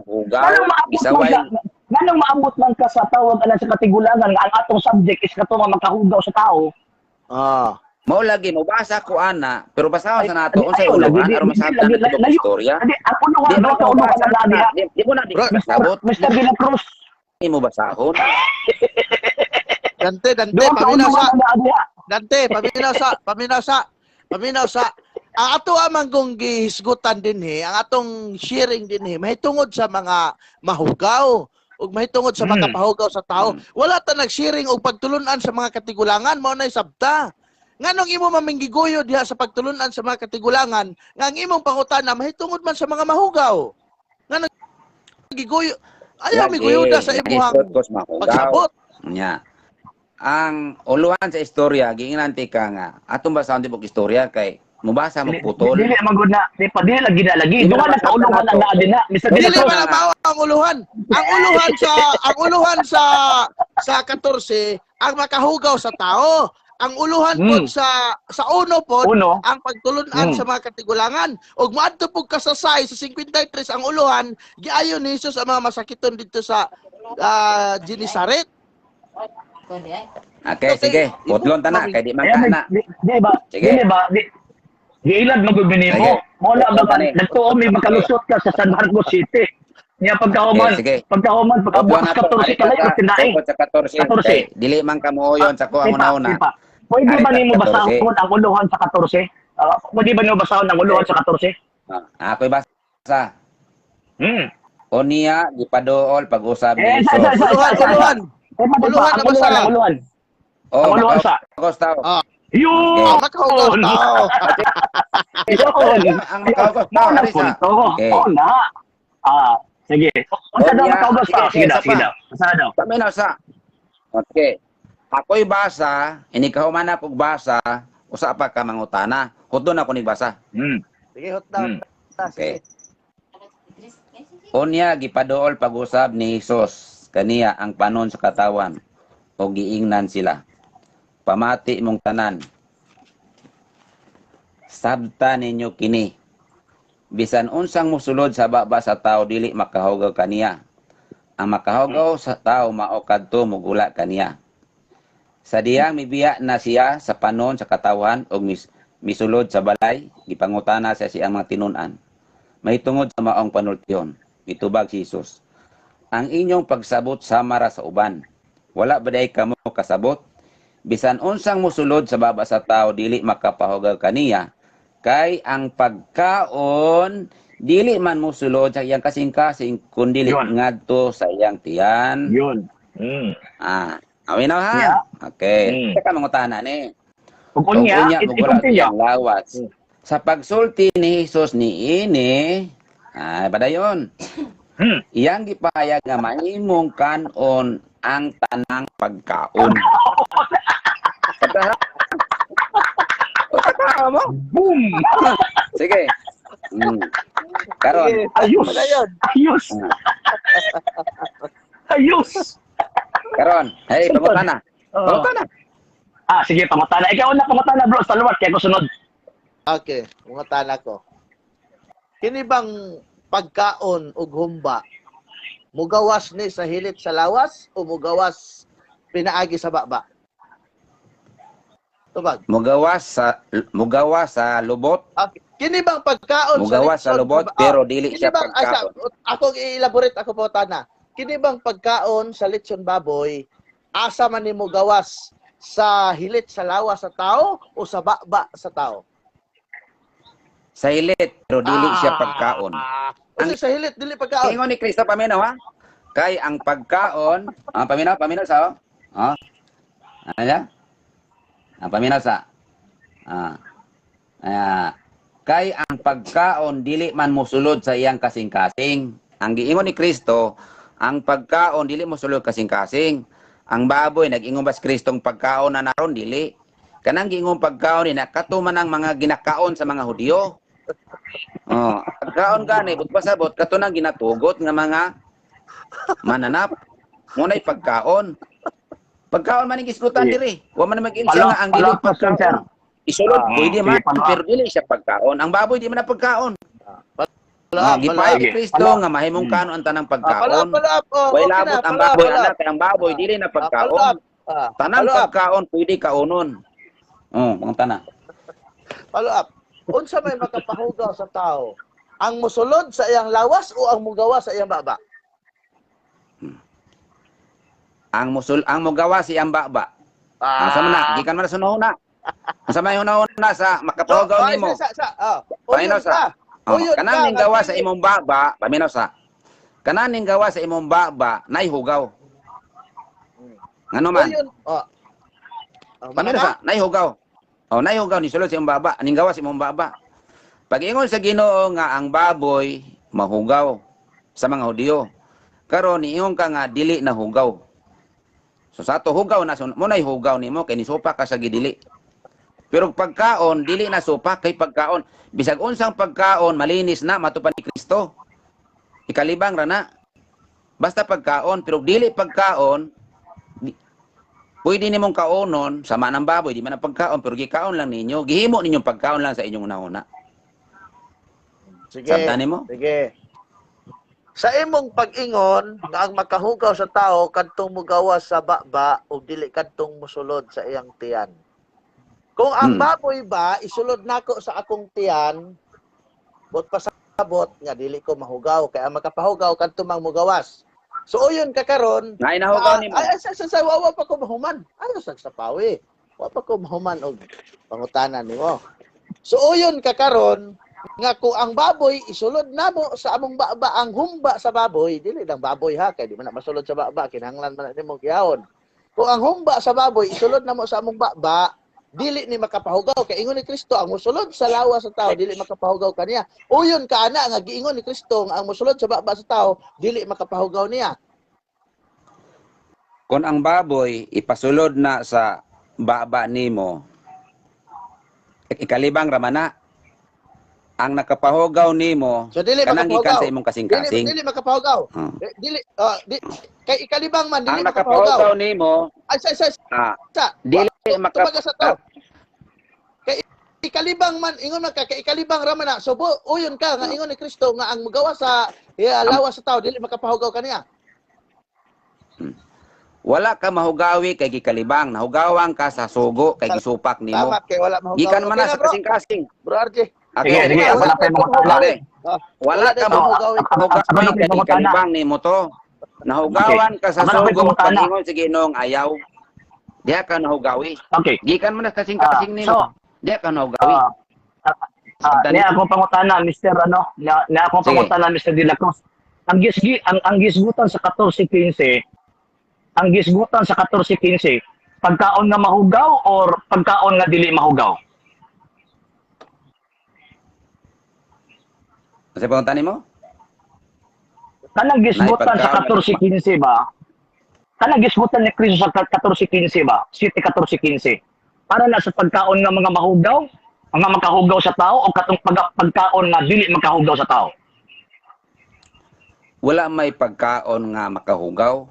Ganong maabot man ka sa tawag ana sa katigulangan nga ang atong subject is kato nga makahugaw sa tao. Ah. Mao lagi mo basa ko ana, pero basahan sa nato Ay, unsay ayaw, uluhan lagi, aron di- masabtan lagi- nato layo. istorya. Hindi, ako Di naman, mo ako naman basa na diha. Di mo na di kasabot. Mr. De La Cruz. Di mo basahon. Dante, Doon ka paminaw sa, naman na diha. Dante, paminaw sa, ang ato amang kong gihisgutan din ang atong sharing din mahitungod sa mga mahugaw, ug mahitungod sa mga pahugaw sa tao. Wala ta nag-sharing og pagtulunan sa mga katigulangan, mao nay sabta. Nganong imo maminggiguyo diha sa pagtulunan sa mga katigulangan, nga ang imong pangutana mahitungod man sa mga mahugaw. Nganong giguyo, ayaw mi guyuda sa imuhang pagsabot. Nya. Ang uluhan sa istorya, giinganti ka nga, atong basahon di istorya kay mubasa mo putol. Dili magud na, di pa dili lagi na lagi. Dili Doon na na kaulungan nato. ang naa din na. Mr. De La Dili Cruz. man mao ang uluhan. Ang uluhan sa 14 ang makahugaw sa tao. Ang uluhan po sa uno po Uno. ang pagtulunan sa mga katigulangan. ug moadto pug kasasay sa 53 ang uluhan giayon ni Jesus ang mga masakiton dito sa Genesaret. Okay, sige. Putlon ta na kay di man Ayan, ka na. di ba? Sige. Di ba? Giilad magubini Sige. mo. Mola ba Putlon ta ni. nagtuo may makalusot ka sa San Marcos City. Niya pagkahuman, Sige. pagkahuman, pagkabukas 14 ka lang tinaing. Sa 14. 14. Dili man ka moyon sa ko ang una-una. Pwede ba Ari, nimo 14? basahon ang uluhan sa 14? Pwede ba nimo basahon ang uluhan sa 14? Ako'y basa. Onia gipaduol pag-usab ni Isa. Uluhan. Uluhan na basa. Uluhan. Oh, Ang uluhan sa. Gustaw. Yun! Makahugaw tao. Yun! Ang makahugaw tao, Mo na Arisa. punto. Okay. Oo na. Sige. Unsa daw Onya, makahugaw sa? sige, Sige daw, isa sige pa. daw. Basta daw. Paminaw sa. Okay. Ako'y basa, inikahuman na kog basa, usa pa ka mangutana. Hudon ako ni basa. Sige, hot down. Okay. Unya gipaduol pag-usab ni Hesus kaniya ang panon sa katawan o giingnan sila. Pamati mong tanan. Sabta ninyo kini. Bisan unsang musulod sa baba sa tao dili makahugaw kaniya. Ang makahugaw sa tao mao kadto mugula kaniya. Sa diyang mibiya na siya sa panon sa katawan o misulod sa balay, gipangutana siya siyang mga tinunan. May tungod sa maong panultiyon, itubag si Jesus. Ang inyong pagsabot samara sa uban. Wala baday kamo kasabot? Bisan unsang musulod sa baba sa tao, dili makapahugaw kaniya. Kay ang pagkaon, dili man musulod sa iyang kasing-kasing, kundi ngadto sa iyang tiyan. Yun. Awin na ha? Yeah. Okay. Teka mangutana ni. Kung unya, mugula i-continue. ang lawas. Sa pagsulti ni Jesus ni ini, ay padayon. Iyang gipahayag nga mahimong kanon ang tanang pagkaon. mo? Boom! Sige. Karon. Ayos! Ayos! Ayos! Karon. Hey, pangutana. Pangutana. Sige, pangutana. Ikaw na pangutana, bro. Salwat, kaya ko sunod. Okay, pangutana ko. Kini bang pagkaon ug humba mugawas ni sa hilit sa lawas o mugawas pinaagi sa baba? Tubag. Mugawas sa lubot. Okay. Kini bang pagkaon Mugawas sa lubot pero dili siya pagkaon. Ako i-elaborate ako po tana. Kini bang pagkaon sa litson baboy asa man ni mugawas sa hilit sa lawas sa tao o sa baba sa tao? Sa hilit pero dili siya pagkaon. Kasi sa hilit dili pagkaon. Ingon ni Kristo paminaw ha. Kay ang pagkaon, paminaw sa ano ya? Ang paminaw sa kay ang pagkaon dili man mosulod sa iyang kasing-kasing. Ang giingon ni Kristo, ang pagkaon dili mosulod kasing-kasing. ang baboy nag-ingon ba sa Kristong pagkaon na naron dili. Kanang giingong pagkaon ni nakatuman ang mga ginakaon sa mga Hudyo. Oh, pagkaon gani but pasabot kato nang ginatugot nga mga mananap. Ngunay pagkaon. Pagkaon man isgutan diri. Wa man mag-insa nga ang dili pagkaon. Isulod pwede man pero dili siya pagkaon. Ang baboy di man na pagkaon. Gipay ni Kristo nga mahimong kanon ang tanang pagkaon. Way labot ang baboy anak kay ang baboy dili na pagkaon. Tanang pagkaon pwede kaonon. Mga tanan. Follow up. Unsa may makapahugaw sa tao? Ang musulod sa iyang lawas o ang mugawa sa iyang baba? Ang mugawa si ang baba. Asa man na gikan man sa hunahuna. Asa may hunahuna sa makapahugaw nimo. Paminaw sa. Kananing gawa sa imong baba, paminaw sa. Kananing gawa sa imong baba nay hugaw. Ngano man? Paminaw sa, nay hugaw. Nay hugaw ni sulod sa imong baba, aning gawa sa imong baba. Pag-ingon sa Ginoo nga ang baboy mahugaw sa mga Hudyo. Karon niingon ka nga dili na hugaw. So sa ato hugaw na mo nay hugaw nimo kay nisupa ka sa gidili. Pero pagkaon dili na supa kay pagkaon. Bisag unsang pagkaon malinis na matupan ni Kristo. Ikalibang ra na. Basta pagkaon pero dili pagkaon pwede nimong kaonon sama ng baboy di man ang pagkaon pero gikaon lang ninyo. Gihimo ninyong pagkaon lang sa inyong una-una. Sige. Sabtan nimo? Sige. Sa imong pag-ingon nga ang makahugaw sa tao kadtong mugawas sa baba o dili kadtong musulod sa iyang tiyan. Kung ang baboy ba isulod nako sa akong tiyan, bot pasabot nga dili ko mahugaw kay ang makapahugaw kadtong mang mugawas. So uyon ka karon, Nay nahugaw nimo. ay sa wawa pa ko mahuman. Ano sa pawi? Wa pa ko mahuman og pangutanan nimo. So uyon ka karon nga kung ang baboy isulod namo sa among baba ang humba sa baboy dili lang baboy ha kay di man na masulod sa baba kinahanglan man nimo gihawon. Kung ang humba sa baboy isulod namo sa among baba dili ni makapahugaw kay ingon ni Kristo ang mosulod sa lawas sa tao dili makapahugaw kaniya. Uyon ka ana nga giingon ni Kristo nga ang mosulod sa baba sa tao dili makapahugaw niya. Kung ang baboy ipasulod na sa baba nimo ikalibang ra man na ang nakapahugaw nimo So dili kanang gikan makapahugaw. sa imong kasing-kasing. Dili makapahugaw. Dili kay ikalibang man dili Ang makapahugaw. nakapahugaw nimo Ay sa dili tumaga sa tao. Kay ikalibang man ingon man ka kay ikalibang ra man na so uyon ka nga ingon ni Kristo nga ang mugawa sa lawas sa tao dili makapahugaw kaniya. wala ka mahugawi kay gikalibang, nahugawang ka sa sugo kay gisupak nimo. Tama kay wala mahugaw. Gikan man na Okay sa bro. kasing-kasing. Bro RJ. Sige, sige, wala tayong mga tala. Wala ka mahugawi kay gikalibang nimo to. Nahugawan ka sa Ano sugo yung tala? pag-ingon sa Ginoong ayaw. Diha ka nahugawi. Okay. Gikan man na kasing-kasing nimo. So, Diha ka nahugawi. niya akong pangutana, Mr. Ano, niya akong Sige. pangutana, Mr. De La Cruz. Ang gisgutan sa 14-15, ang gisgutan sa 14-15, pagkaon nga mahugaw or pagkaon nga dili mahugaw? Kasi pangunta nimo? Kanang gisgutan sa pagkaon 14-15 ba? Kanang gisgutan ni Cristo sa 14-15 ba? City 14-15. Para na sa pagkaon nga mga mahugaw, mga makahugaw sa tao o katong pagkaon nga dili makahugaw sa tao? Wala may pagkaon nga makahugaw.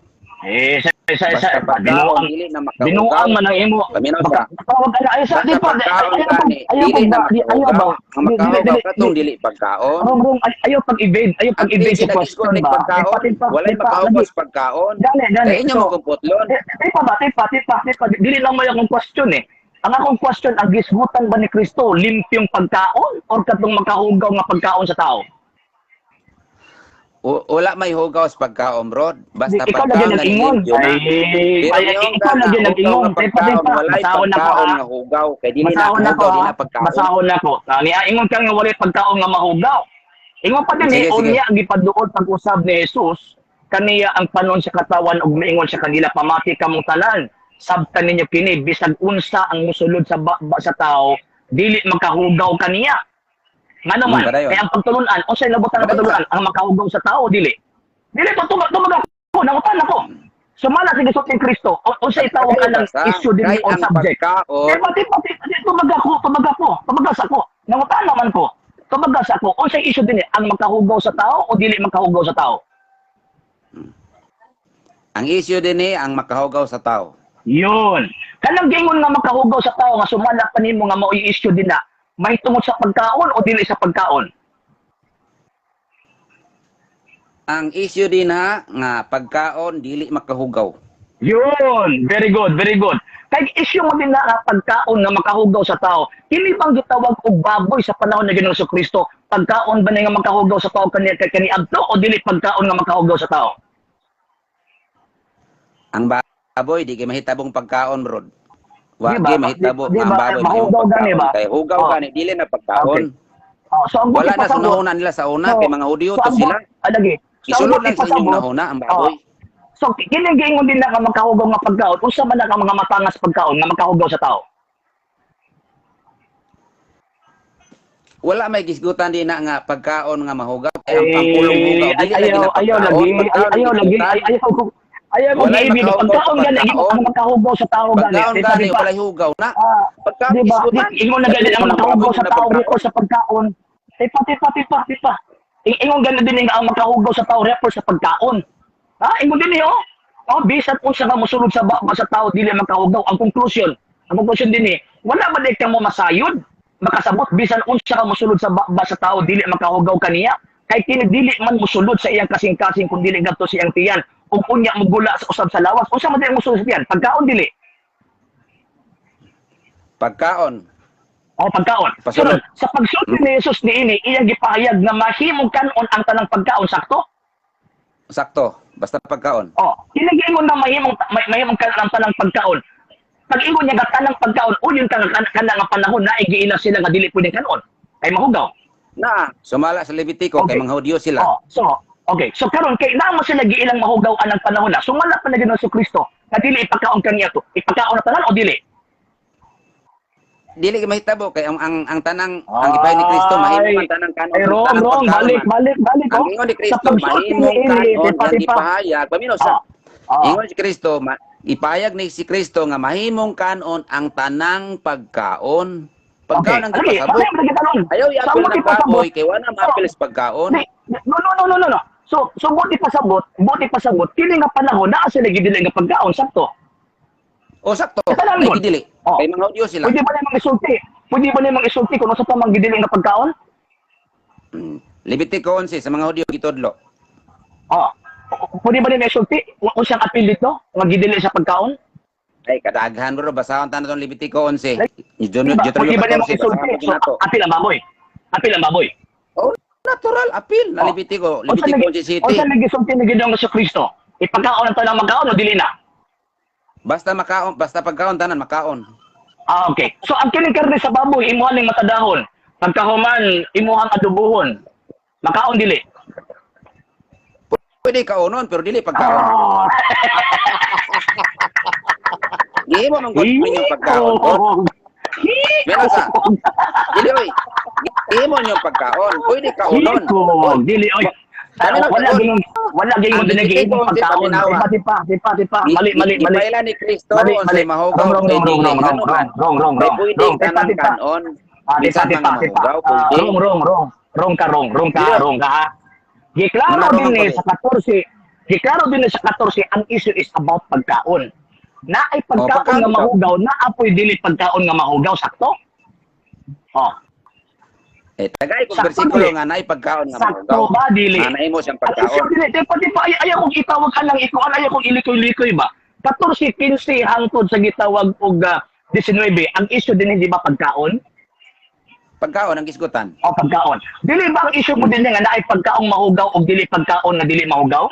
Basta pagkaon dili na makahugaw. binuang man ang imo. Paminaw sa. Tawag ka na, ay sa, Basta di pa, pagkaon gani, dili na makahugaw. Ang makahugaw katong dili pagkaon. Ayaw pag-evade, Ang sa question ba? pagkaon, walay makahugaw sa pagkaon. Gani. Kaya inyo mo kumputlon. Tipa. Dili lang mo yung question eh. Ang akong question, ang gisgutan ba ni Kristo, limpyong pagkaon or katong makahugaw nga pagkaon sa tao? Wala may hugaw sa pagkaon, bro. Basta Ikaw na pagkaon din nag-ingon. Ikaw na din nag-ingon. Tipa. Walay Masahon na ko pagkaon ha. nga hugaw. Kaya dili na Masahon na ko hugaw, di ha. na pagkaon. Masahon na ko. Ingon ka nga walay pagkaon nga mahugaw. Ingon pa din Sige, eh, sige. unya ang gipaduol pag-usab ni Jesus, kaniya ang panon sa katawan ug miingon sa kanila, pamati kamong tanan. Sabtan ninyo kini bisag unsa ang musulod sa sa tao, dili makahugaw kaniya. Ngano man, Kadayon. kaya ang pagtulunan, unsay nabutan ang Kadayon. pagtulunan, ang makahugaw sa tao dili. Dili pa tumag ako, nangutan ako. Sumala sa gisot ni Kristo. Unsay tawag ka ng issue din Kay o ang subject. pagkaon, Tumagas ako. Nangutan naman ko. Tumagas ako. Unsay issue din ang makahugaw sa tao o dili makahugaw sa tao? ang issue din ang makahugaw sa tao. Yun. Kanang gingon nga makahugaw sa tao nga sumala pa nimo nga mao i-issue din na mahitungod sa pagkaon o dili sa pagkaon. Ang issue din nga pagkaon dili makahugaw. Yun. Very good, very good. Kay issue mo din na nga pagkaon nga makahugaw sa tao. Dili bang gitawag og baboy sa panahon ni Ginoong Kristo? Pagkaon ba nga makahugaw sa tao kani adto o dili pagkaon nga makahugaw sa tao? Ang baboy di kay mahitabong pagkaon, bro. Wa Di ba? kay mahitabo Di ang ba? baboy Mahugaw gani ba? Kay hugaw Oh. gani dili na pagkaon. Okay. So ang Wala buti na pa sa sunahuna nila sa una kay mga Hudyo to sila. Alagi. Isulod lang sa inyong nahuna ang baboy. So kini giingon din na nga makahugaw nga pagkaon. Unsa man na ka mga matangas pagkaon nga makahugaw sa tao? Wala may gisgutan din na nga pagkaon nga mahugaw. Kay ang pangpulong hugaw dili na ayaw lagi. Ayaw mo Walay giibig makahugaw pagkaon sa gani pagkaon. ang makahugaw sa tao gani. Pagkaon Di ba, gani di ba? wala hugaw na. Ah, Pagkaon di ba? gisgutan. Ingon na gani ang makahugaw sa tao record sa pagkaon. Tipa. Ingon gani din ang makahugaw sa tao record sa pagkaon. Ha? Ingon din niyo. Oh, bisan unsa nga mosulod sa sa tao dili makahugaw. Ang conclusion din wala ba di ka mo masayod? Makasabot bisan unsa ka mosulod sa sa tao dili makahugaw kaniya. Kay kini dili man mosulod sa iyang kasing-kasing kun dili gadto siyang tiyan. Ug unya mogula sa usab sa lawas. Unsa man di ang mosulod sa tiyan? Pagkaon dili. Pagkaon. O pagkaon. Pasulod. Sunod, sa pagsulti ni Jesus niini, iyang gipahayag na mahimong kanon ang tanang pagkaon sakto? Sakto. Basta pagkaon. O, kinagingon na mahimong kanon ang tanang pagkaon. Pag ingon niya nga tanang pagkaon, o yun ka nga panahon na igiila sila nga dili pwedeng kanon. Kay mahugaw. Na, sumala sa Levitico kay Okay. mga Hudyo sila. O, so, okay. So karon kay naman sila giilang mahugaw anang panahon na. Sumala pa na Ginoong Kristo na dili ipakaon kaniya to. Ipakaon na tanan o dili? Dili ka mahitabo kay ang tanang ang gipahay ni Kristo mahimong ang tanang kanon. Ay, wrong. Balik. Ang ingon ni Kristo mahimong kanon nga gipahayag. Paminaw sa ingon si Kristo ipahayag ni si Kristo nga mahimong kanon ang tanang pagkaon. Pagkaon ang gipasabot. Ayaw i-apil ng baboy kay wala ma-apil sa pagkaon. No. So buti pasabot, kini nga panahon naa sila gidili nga pagkaon sakto. O sakto, Kasalan may mo. gidili. Oh. Kay mga Hudyo sila. Pwede ba nimang isulti? Kung sa tamang gidili nga pagkaon? Levitico 11 sa mga Hudyo gitudlo. Oh. Pwede ba nimang isulti? Kung siyang apil dito, nga gidili sa pagkaon? Ay kadaghan bro basahon tanan tong Levitico 11. Diba? Pwede ba nimang isulti? So, apil ang baboy. Oh, natural apil na Oh. Levitico O sa 11 City. nagisulti ni Ginoong Kristo? Ipagkaon ang tanang magkaon o dili na? Basta makaon, basta pagkaon tanan makaon. Ah, okay. So, ang kining karne sa baboy, imuhan ng matadahon. Pagkahuman, imuhang adubuhon. Makaon dili. Pwede kaunon pero dili pagkaon. Ah! Di mo man gud yung pagkaon. Oh. Meron sa. Dili oy. Di mo yung pagkaon. Pwede kaunon. Dili, oy. Wala gayong dinagay ng pagkaon. Tipa. Mali. Ipailan ni Kristo Mali. unsay mahugaw kay dili kanuhan. Wrong. Pwede kanang kanon. Bisan mga mahugaw pwede. Wrong ka. Giklaro din sa 14, ang issue is about pagkaon. Naay pagkaon nga mahugaw, naapoy dili pagkaon nga mahugaw, sakto? Oh. Tagay kung Sakto bersikulo dili. nga naay pagkaon nga Sakto mahugaw. ba dili? Nanay mo siyang At pagkaon. issue dili, pa ayaw kong itawag ka lang ikuan, ayaw kong ilikoy-likoy ba? 14, 15 hangtod sa gitawag og 19, ang issue din hindi ba pagkaon? Pagkaon ang gisgutan. O pagkaon. Dili ba ang issue mo din nga naay pagkaong mahugaw o dili pagkaon nga dili mahugaw?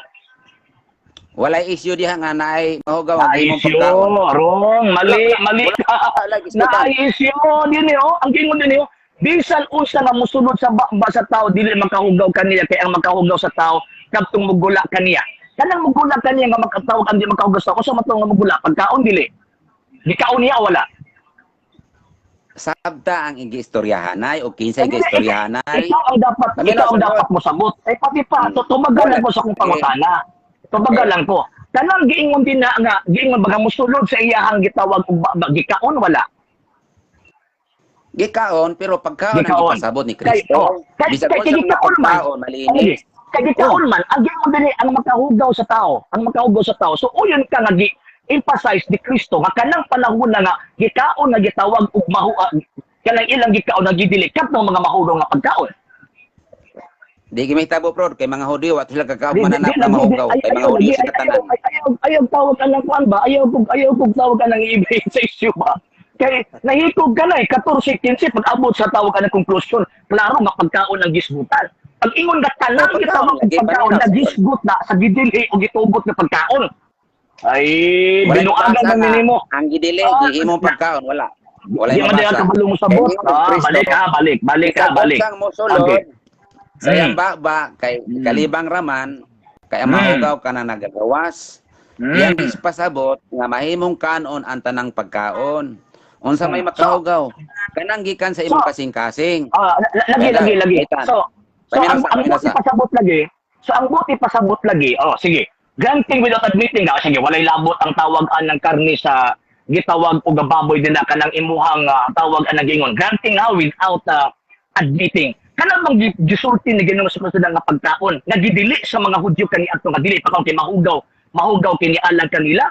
Walay issue diha nga naay mahugaw ang Naay imong issue, pagkaon. wrong, mali ka. Wala gisgutan. Naay issue din ang gingon din bisan unsa nga mosulod sa sa tao dili makahugaw kaniya kay ang makahugaw sa tao kadtong mugula kaniya. Kanang mugula kaniya nga makatawag ang di makahugaw sa tao unsa man nga mugula pagkaon dili. Gikaon niya o wala? Sabta ang igi-istoryahanay o kinsay ka-istoryahanay. Ikaw ang dapat mo sagot. Pati pa, tumagalan ko sa kong pangutana. Tumagalan ko. kanang giingon din na nga giingon baga mosulod sa iyahang gitawag og gikaon wala. Gikaon pero pagkaon ang Gikaon. ipasabot ni Kristo. Bisag Kay unsa man gikaon man. pagkaon malinis. Kay gikaon man ang giingon dili ang makahugaw sa tao, ang makahugaw sa tao. So uyon ka nga emphasize ni Kristo nga kanang panahon na nga gikaon nga gitawag og kanang ilang gikaon nga gidili katong mga mahugaw nga pagkaon. Di gimahitabo pro kay mga Hudiyo at sila kakaon mananap na mahugaw kay mga Hudiyo sa katanan. Ayaw tawag ka ng kuan ba? Ayaw kog tawag ka ng ibig sa issue ba? Kay nahikog ka na 14-15 pag abot sa tawag ka ng konklusyon. Klaro nga pagkaon ng gisgutan. Pag ingon nga tanang gitawag og pagkaon na gisgut na sa gidili o gitugot nga pagkaon. Ay binuagan man nimo. Ang gidili gihimong pagkaon wala. Wala Di man mabasa. kabalo mo sa bot. Balik ka. Bisag mo sulod. Sayang ba kay kalibang raman kay ang mahugaw ka na nagagawas. Yan is pasabot nga mahimong kanon ang tanang pagkaon. Unsa may makahugaw kanang gikan sa imong kasing-kasing. Lagi. So ang buti pasabot lagi. ang buti pasabot lagi. Oh, sige. Granting without admitting na sige, walay labot ang tawagan ng karne sa gitawag og baboy din na kanang imuhang tawag ang nagingon. Granting na without admitting. Kanang bang gisulti ni Ginoo sa Kristo nga pagkaon nagidili sa mga Hudyo kani adto nga dili pa kaon kay mahugaw kini alang kanila.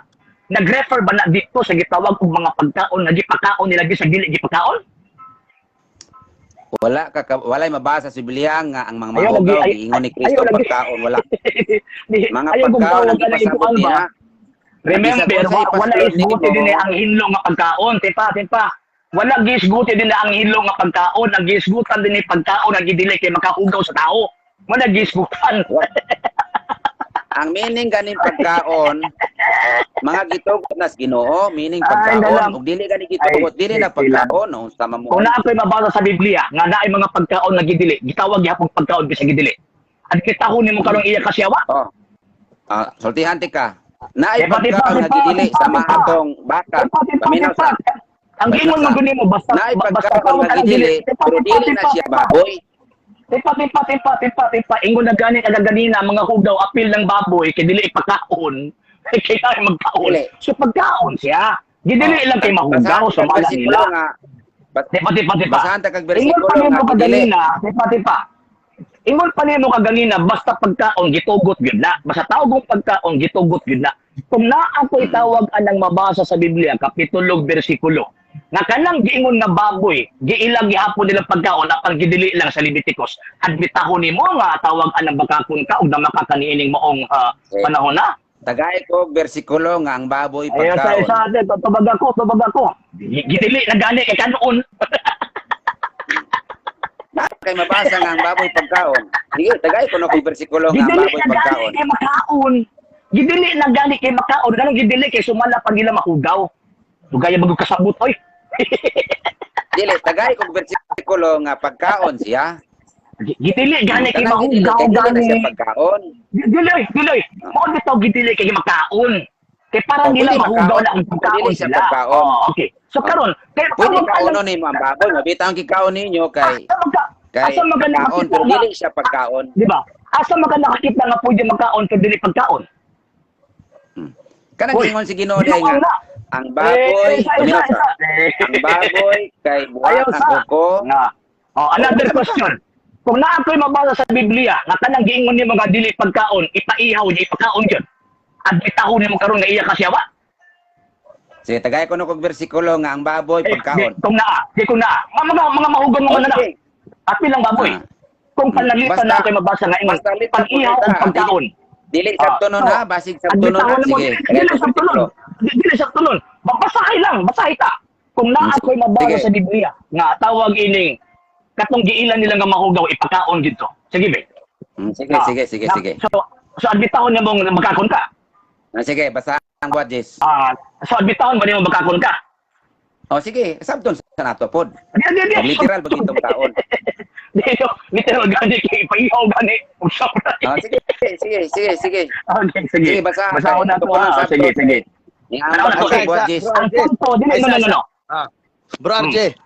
Nag-refer ba na dito sa gitawag og mga pagkaon nga gipakaon nila sa dili gipakaon? Walay mabasa sa Biblia nga ang mga mahugaw giingon ni Kristo pagkaon wala. Mga pagkaon ang ipasabot niya. Remember, wala isguti din ang hinlo nga pagkaon, tipa. Wala gisguti din ang hinlo nga pagkaon, ang gisgutan din ni pagkaon nga gidili kay makahugaw sa tao. Wala gisgutan. Ang meaning ganing pagkaon, mga gitugot nas Ginoo, meaning pagkaon, ug dili gani gitugot, dili na pagkaon, no, sama mo. Kung naakoy mabasa sa Biblia nga naay mga pagkaon nga gidili, gitawag gyapon pagkaon bisag gidili. At kitahon nimo karong iya kasyawa? Oh. Sultihan ti ka. Naay pagkaon nga gidili sa mahatong baka. Paminaw sa. Ang gingon mo guni mo basta naay pagkaon nga gidili, pero dili na siya baboy. Tipa. Ingon na gani kagaganina mga hugaw apil ng baboy kay dili ipakaon. Kay kaya magkaon. So pagkaon siya. Gidili lang kay mahugaw sa mga nila. Tipa. Basahan ta kag Ingon bersikulo pa nimo nga kaganina, tipa. Ingon pa nimo kaganina basta pagkaon gitugot gyud na. Basta tawag og pagkaon gitugot gyud na. Kung naa ko itawag anang mabasa sa Biblia kapitulo bersikulo nga kanang giingon nga baboy giilang gihapon nila pagkaon apan gidili lang sa Leviticus admitahon nimo nga tawag anang bakakon ka ug namaka kaniining maong panahon na tagay ko bersikulo nga ang baboy pagkaon. Ayo sa atin tubag ako. Gidili na gani kay kanon. Kay mabasa nga ang baboy pagkaon. Sige, tagay ko no kung bersikulo nga ang baboy pagkaon. Gidili na gani kay makaon. Gidili na gani kay makaon, ganang gidili kay sumala pag ila mahugaw. Sugaya magug kasabot oy. Dili tagay kog bersikulo nga pagkaon siya. Gidili gani kay mahugaw gani gani. siya pagkaon. Dili. Mo bitaw gidili kay makaon. Kay para nila mahugaw na ang pagkaon sila. Oh, okay. So karon, kay pwede kaonon nimo ang baboy, mabitaw ang kikaon ninyo kay asa maganda pagkaon pero dili siya pagkaon. Di ba? Asa maganda nakakita nga pwede magkaon kay dili pagkaon. Kanang gingon si Ginoo nga ang baboy, ang baboy kay buhat ang kuko. Another question. Kung naa ko'y mabasa sa Biblia, nga kanang giingon nimo nga dili pagkaon, ipaihaw niya ipakaon gyud. At bitahon nimo karon nga iya kasyawa. Sige, tagay ko no kog bersikulo nga ang baboy pagkaon. Kung naa. Mga mahugon mo na. At bilang baboy. Kung panalitan na ko'y mabasa nga ingon, pag-ihaw og pagkaon. Dili sa tunon ha, basig sa tunon ha. Sige. Dili sa tunon. Basahi lang, basahi ta. Kung naa ko'y mabasa sa Biblia, nga tawag ining katong giilan nila nga mahugaw ipakaon gito. Sige be. Sige. So adbitahon niya mong magkakon ka. Sige, basahan ang buhat, Jess. So adbitahon ba niyo magkakon ka? Oh, sige, sabton sa nato pod. Di. Literal ba gitong taon? Dito, literal gani kay paihaw gani. Sige. Okay, sige. Sige, Basahon na to. Sige. Ang punto, dili no. Bro RJ.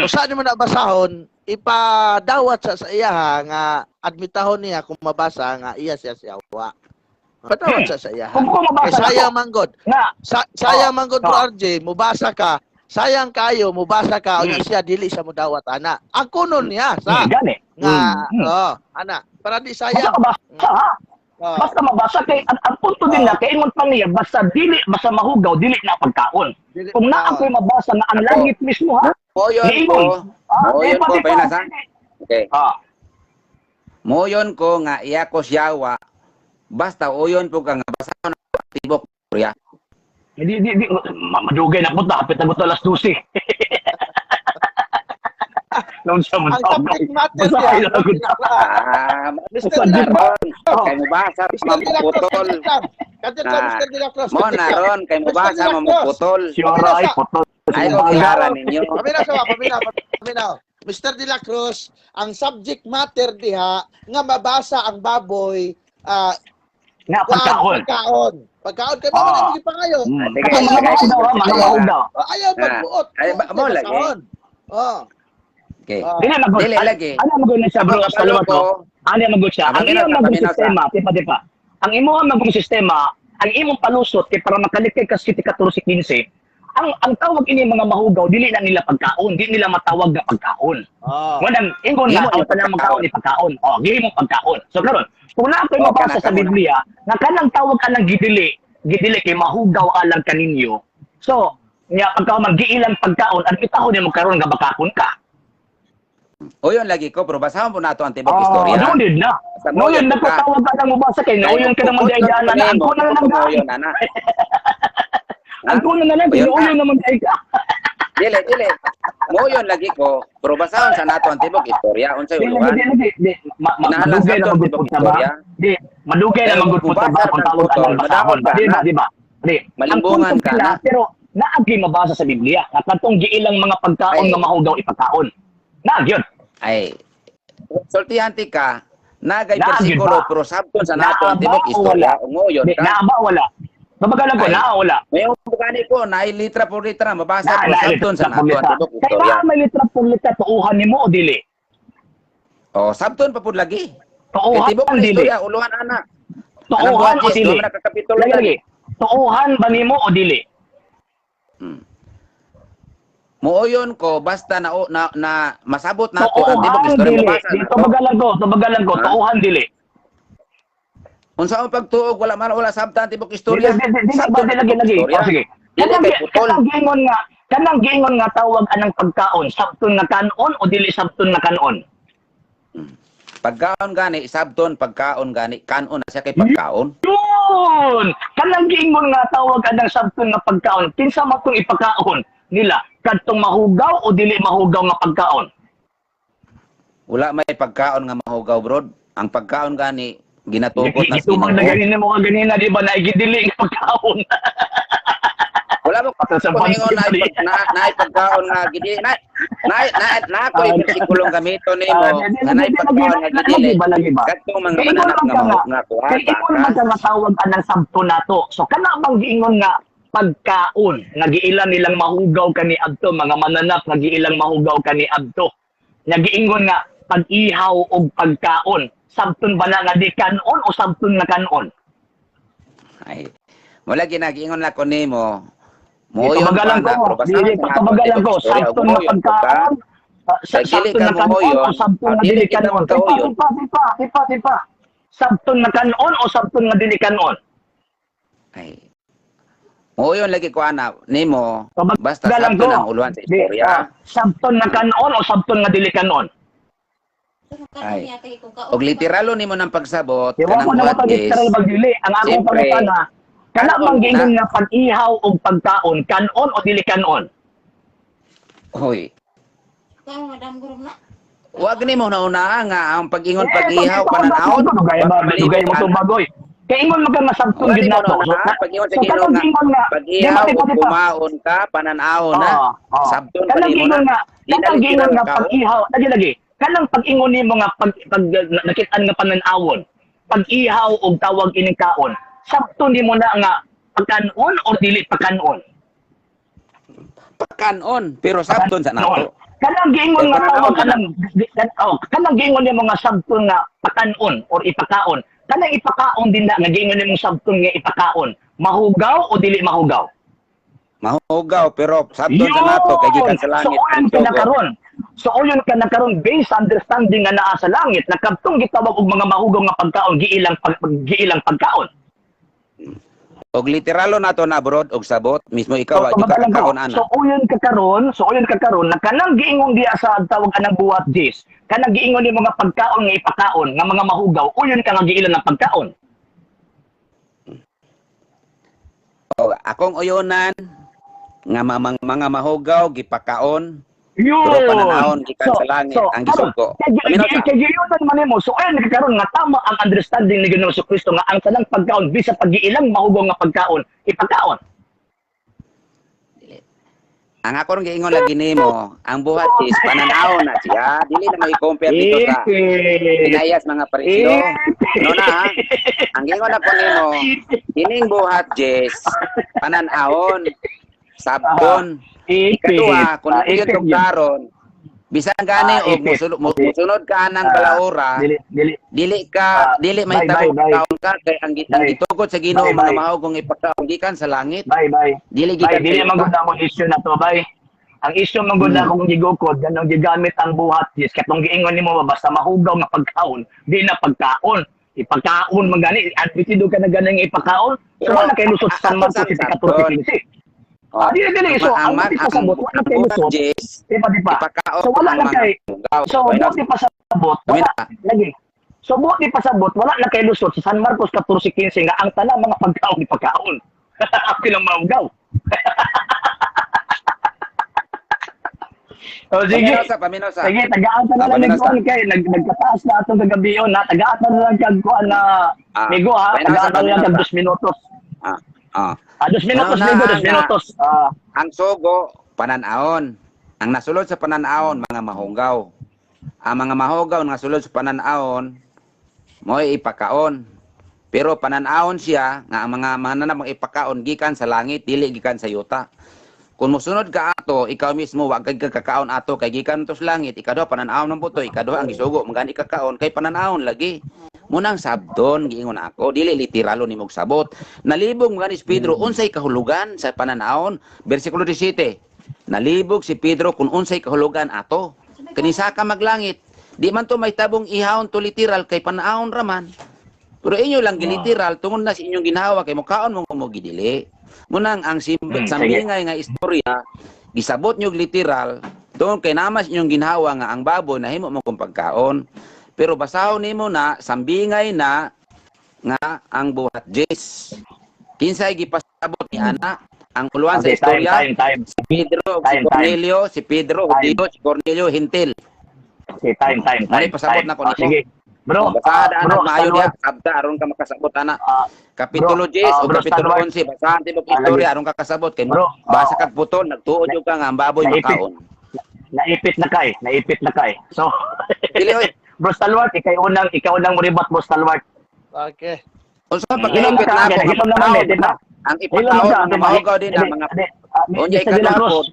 Usa nimo na basahon, ipadawat sa iya nga admitahon niya kung mabasa nga iya siya siyawa. Patawad sa saya. Kung mabasa Kay sayang ako, manggod. na, Sayang manggod bro Oh. RJ, mubasa ka. Sayang kayo, mubasa ka. Unya siya dili sa mudawat ana. Ang kunon niya sa gani. nga ana para di Basta sayang. mabasa, ha? Oh. Basta mabasa kay ang punto din na kay ingon pa niya basta mahugaw dili na pagkaon. Dili Kung naa pagkaon. ko'y mabasa na ang langit mismo ha. Moyon Giingon. ko. Moyon ko, Pinas, ha? Okay. Ah, Moyon ko nga iya ko siyawa. Basta uyon po ka nga basa na tibok Korea. di madugay na punta kapit na gusto alas 12. Noon sa Ang subject matter Basta niya. kayo lang good. Mr. Di ba? Dilacros. Kay mo basa mamuputol. Kadto sa Mr. Dilacros. Mo naron kay mo basa mamuputol. Siyora ay potol. Ay ko ninyo. Paminaw. Mr. De La Cruz, ang subject matter diha nga mabasa ang baboy Nga pagkaon. Pagkaon kay mo na hindi pa ngayon. Kasi mga mahugaw ha, mga mahugaw. Ayaw magbuot. Ay, mo lagi. Oh. Okay. Dili magod. Dili lagi. Ano magod siya bro sa luwat ko? Ano magod siya? Ang iyong magod sistema, tipa. Ang imong magod sistema, ang imong palusot kay para makalikay ka 14-15. Ang tawag ini mga mahugaw dili na nila pagkaon, di nila matawag na pagkaon. Wanang ingon nga ang tanang magkaon ni pagkaon. Oh, gihimo pagkaon. So karon, kung na ko'y mabasa sa Biblia, nga kanang tawag anang gidili kay mahugaw alang kaninyo. So, nya pagkaon magiilang pagkaon, ang itahon nimo karon nga bakakon ka. Uyon lagi ko, pero basahan po nato ang tibok istorya. Ano din na. No, yun, nagpatawag ka ng mabasa kay Nauyon ka naman dahil dyan na ang kuna na lang dahil. Ang kuna na lang, Nauyon naman dahil ka. Dili. Moyon lagi ko, pero basahan sa nato ang tibok istorya. Unsay uluan? Madugay na magpupot sa ba? Di, madugay na magpupot sa ba kung tawag ka ng basahon. Di ba? Malimbungan ka na. Pero naagi mabasa sa Biblia at katong giilang mga pagkaon nga mahugaw ipagkaon. Naag yun. Ay, sultihanti ka, nagay Naagid persikulo, ba? pero sabton sa nato ang tibok istorya. Ungoyon Di, ka. naaba wala. Babagalan ko, Ay. wala. Ngayon, bukani ko, naay litra por litra, mabasa Na, po sabton sa nato ang tibok Kaya istorya. may litra po litra, tuuhan ni mo o dili? O, sabton pa po lagi. Kay Tuuhan tibok ang dili. istorya, uluhan anak. Tuuhan o dili? Nakakapitulo Lagi. Tuuhan ba ni mo o dili? Muuyon ko, basta na masabot nato ang tibok Tuuhan istorya, dili. mabasa Di, nato. Tubagalan ko, Ha? tuuhan dili. Kung saan pagtuog, wala sabtan ang tibok istorya. Dili, Sabton ang tibok lagi. istorya. O, sige. Dili kay putol. Kanang giingon nga tawag anang pagkaon, sabton nga kanon o dili sabton nga kanon? Pagkaon gani, sabton, pagkaon gani, kanon na siya kay pagkaon. Yun! Kanang giingon nga tawag anang sabton nga pagkaon, kinsa man tong ipagkaon nila, kadtong mahugaw o dili mahugaw nga pagkaon? Wala may pagkaon nga mahugaw, bro. Ang pagkaon gani, ginatukot na Ito bang naganin mo ka ganina, di ba, na igidili nga pagkaon? Wala mo kumingon na pagkaon nga gidi. Na ako yung versikulong gamiton nimo nga na pagkaon nga gidili. Kadtong mga mananap nga kuha. Kaya ingon man ka nga tawag anang sabto nato. So kana bang giingon nga pagkaon nga giilan nilang mahugaw kani adto, mga mananap nga giilang mahugaw kani adto. Nga giingon nga pag-ihaw og pagkaon. Sabton ba na nga di kanon o sabton nga kanon? Ay. Wala ginagiingon na ko nimo. Pabagalan ko, pabagalan ko, sabton nga pagkaon, sabton nga kanon o sabton nga dili kanon. Tipa. Sabton nga kanon o sabton nga dili kanon? Ay. Moyon lagi ko ana nimo. Basta Pabagalan sabton ko. ang uluan sa istorya. Sabton nga kanon o sabton nga dili kanon? Ay. Og literalo nimo ng pagsabot Ewan ko kanang na what is. literal bagdili. Ang akong Siyempre, pangutana, kana kanon bang giingon na. nga pag-ihaw og pagkaon, kanon o dili kanon? Hoy. Kau madam gurum na. Wag nimo na una nga ang pag-ingon pag-ihaw pananaon. Dugay mo to bagoy. Kaya ingon mo ka masabton Wala gid mo nato. na pag-ingon sa So, Ginoo kanang nga giingon nga, pag-ihaw di ba, ug kumaon ka pananaon na. Sabton pa Kanang nimo giingon na. nga, kanang Di giingon nga na pag-ihaw, lagi. Kanang pag-ingon nimo nga pag nakitaan nga pananawon. Pag-ihaw og tawag ining kaon. Sabton nimo na nga pagkanon o dili pagkanon. pagkanon pero sabton sa nato. Kanang giingon nga Pananaon tawag kanang giingon nimo nga sabton nga pagkanon or ipakaon. kanang ipakaon din na nga giingon nimong sabton nga ipakaon. Mahugaw o dili mahugaw? Mahugaw pero sabton sa nato kay gikan sa langit. So uyon ka na karon based sa understanding nga naa sa langit nakadtong gitawag og mga mahugaw nga pagkaon giilang pagkaon. Og literalo nato na brod og sabot mismo ikaw wa gikakaon ana. So uyon ka karon na kanang giingon diya sa tawag anang buhat Jis. Kanang giingon ni mga pagkaon nga ipakaon nga mga mahugaw uyon ka nga giilang ng pagkaon. Og akong uyonan nga mga mahugaw gipakaon. Yun. Pero pananahon gikan sa langit ang gisugo. Kaya man mo so ay nagkaroon nga tama ang understanding ni Ginoong Kristo nga ang tanang pagkaon bisa pagiilang mahugaw nga pagkaon ipagkaon. Ang ako rin giingon lagi nimo, ang buhat is pananahon na siya. Dili na mai-compare dito sa inayas mga parisyo. No na ha? Ang giingon ako nimo, kining buhat Jess, pananahon, sabton. Ikaduha, kung yung karon, bisan gani o musunod ka ng balaura, dili may tawag ka kay ang gitugod sa Ginoo mga mahugong ipagkaon gikan sa langit. Dili magud ang issue na to, bay. Ang issue magud akong gigukod ganang gigamit ang buhat is katong giingon nimo basta mahugaw nga pagkaon, di na pagkaon. Ipagkaon magani, admitido ka na ganang ipagkaon. So wala kay lusot sa San Marcos 14:15. Dili. So, ang pasabot, wala kayo lusot. Diba? So, wala na kayo. So, buti pasabot, wala. Lagi. So, buti pasabot, wala na kayo lusot sa San Marcos 14:15 nga ang tanang mga pagkaon ni pagkaon. Ang pilang maugaw. O, sige. Paminosa. Sige, tagaan ka na lang nagkuhan kayo. Nagkataas na itong kagabiyon, ha? Tagaan ka na lang kagkuhan na migo, ha? Tagaan ka na lang kag 2 minutos. 2 minutos, Migo, 2 minutos. Ang sugo, pananaon. Ang nasulod sa pananaon, mga mahugaw. Ang mga mahugaw na nasulod sa pananaon, mo'y ipakaon. Pero pananaon siya, nga ang mga mananamang ipakaon, gikan sa langit, dili gikan sa yuta. Kung musunod ka ato, ikaw mismo, wag kay kakaon ato, kay gikan to sa langit, ikaduha pananaon ng buto, ikaduha ang isugo, magani kakaon, kay pananaon lagi. Munang sabton, giingon ako, dili literalo ni mong sabot. Nalibog mga ni Pedro, unsay kahulugan sa pananaon, versikulo 17. Nalibog si Pedro kung unsay kahulugan ato. Kanisa ka maglangit. Di man to may tabong ihawon to literal kay pananaon raman. Pero inyo lang giliteral, tungod na sa inyong ginawa, kay mukaon mo gidili. Munang ang sambingay nga istorya, gisabot nyo literal, tungod kay namas inyong ginawa nga ang baboy na himo mo kung pagkaon. Pero basahon nimo na sambingay na nga ang buhat Jess. Kinsay gipasabot ni ana ang uluan sa istorya. Si Pedro, si Cornelio, si Pedro, si Cornelio Hintil. Okay, time. Mari pasabot na ko nito. Sige. Bro, basahan anak maayo diha sabta aron ka makasabot ana. Kapitulo 10 o kapitulo 11 basahan tibok istorya aron ka kasabot kay basa kag putol nagtuod jud ka nga ang baboy makaon. Naipit na kay. So, dili oy. Bro Stalwart, ikaw unang muribat, Bro Stalwart. Okay. Unsa pag ipit na ako, hilom naman diba? Ang ipataw ang mahugaw din ang mga unya ikadapot.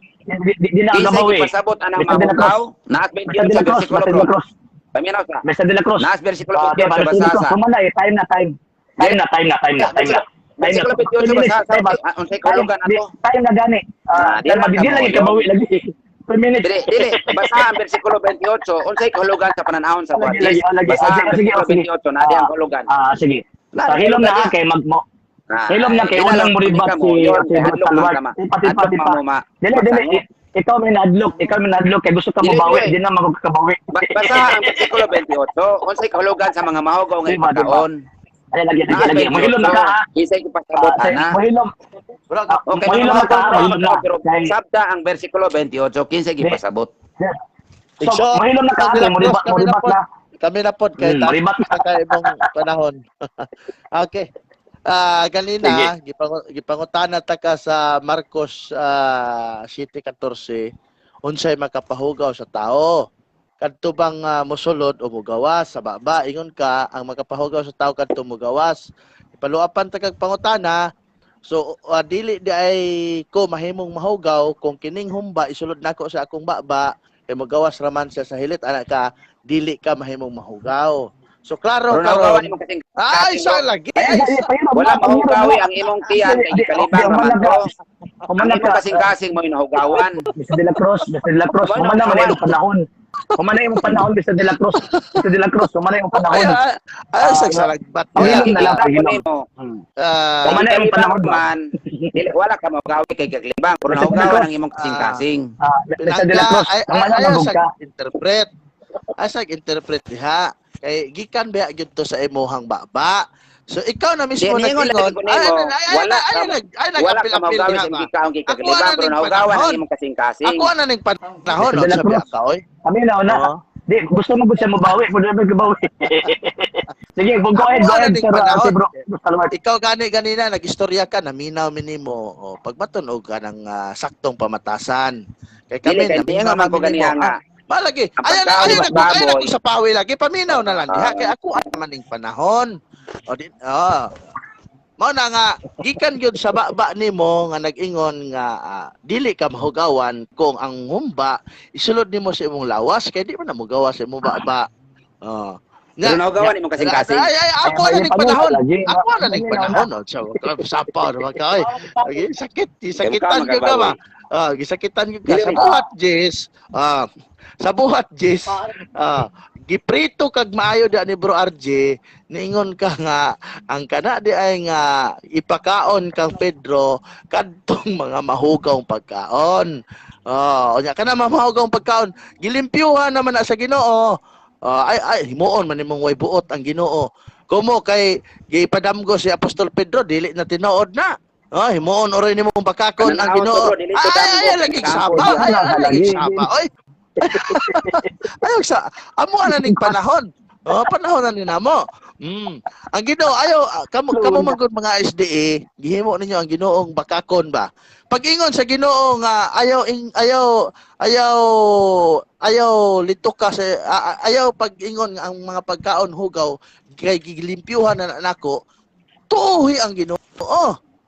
Di na gabawi. Pasabot anang mahugaw, naas 28 sa bersikulo 2. Paminaw sa. Mr. De La Cruz. Naas bersikulo 28 basasa. Sumala time na. Bersikulo 28 basasa. Unsay kahulugan ato? Time na gani. Di lagi kabawi lagi. Dili, basa ang bersikulo 28, unsay kahulugan sa pananahon sa Baptist. Basa ang bersikulo 28, na di ang kahulugan. Sige. Hilom na kay magmo. Hilom na kay unang muribat si Salwart. Tipa. Dili. Ikaw may nadlok kay gusto ka mo bawi, di na magkakabawi. Basa ang bersikulo 28, unsay kahulugan sa mga mahugaw nga ipagkaon. Ay lagi. Mahilom na ka ha. Isay ipasabot ana. Mahilom. Okay, sabta ang bersikulo 28, kinsay gipasabot. So, mahilom na ka, muribat na. Kami na pod kay kay imong panahon. Okay. Kanina gipangutana ta ka sa Marcos 7:14 unsay makapahugaw sa tao. Kadto bang mosulod o mugawas sa baba ingon ka ang makapahugaw sa tao kadto mugawas. Ipaluapan ta kag pangutana. So dili di ay ko mahimong mahugaw kung kining humba isulod nako sa akong baba kay mugawas raman siya sa hilit ana ka dili ka mahimong mahugaw. So klaro Pero naugawan karon. imong kasing Ay, isa lagi. wala mahugawi ang imong tiyan kay gikalibang naman to. Ang Kumana imong ka, kasing-kasing mo inahugawan. Mr. De La Cruz, kumana man yung panahon. Kumana yung panahon, Mr. De La Cruz. Mr. De La Cruz, kumana yung Ay, panahon. ay, sa lagbat. Pangilom na lang, Kita ko pangilom. nimo. Kumana yung panahon ba? man. Wala ka mahugawi kay kaklibang. Pero nahugawan ang imong kasing-kasing. Mr. De La Cruz, kumana magug ka. Interpret. Asag interpret diha. Kay gikan ba gyud to sa imuhang baba. So ikaw na mismo Di, ningon lang nag-ingon. ko nimo, wala ka nag-apil-apil mahugawi diha sa ba? gikaon kay Ako kaklibang. na Pero ning nahugawan ang panahon. imong kasing-kasing. Ako na ning panahon, Mr. De La sabi Cruz. ka oy. Kami na, Oo. Di, gusto mo siya mabawi, pwede mo mabawi. Sige, go ahead, Ako na ning sir, panahon. bro. Salawat. Ikaw ganina nag-istorya ka, naminaw minimo. O pagmatunog ka ng saktong pamatasan. Kay kami Dili kay naminaw nga man ko minimo. ganiya nga. Malagi. Ang Ayan pagkaon, na baboy. ko sa pawi lagi. Paminaw na lang diha. Kaya ako naman ning panahon. O di, mao na nga gikan gyud sa baba nimo nga nag-ingon nga dili ka mahugawan kung ang humba isulod nimo sa imong lawas kay di man na mogawa sa imong baba. Pero nahugawan imong kasing-kasing. Ay, ako Ay, na ning panahon. lagi, no? Ako na ning panahon. So, sapaw naman ka. Ay, sakitan Kaya ko ka ba? Gisakitan ko ka. Dili Sa man. buhat, Jess. Sa buhat, Jess. Giprito kag maayo da ni Bro RJ, niingon ka nga, ang kana di ay nga ipakaon kang Pedro kadtong mga mahugawng pagkaon. Nya kana mahugawng pagkaon, gilimpyuhan naman na sa Ginoo. Ay himuon man imong way buot ang Ginoo. Kumo kay gipadamgo si Apostol Pedro dili na tinuod na. Himuon oray nimong pakakon ang Ginoo. Ay lagi saba, lagi saba. Oy. Ayaw sa amo na ning panahon. Panahon na ninamo. Ang Ginoo kamo man gud mga SDA, gihimo ninyo ang Ginoong bakakon ba. Pag-ingon sa Ginoo nga ayaw lito ka sa ayaw pag-ingon nga ang mga pagkaon hugaw kay gilimpyuhan na nako, tuohi ang Ginoo.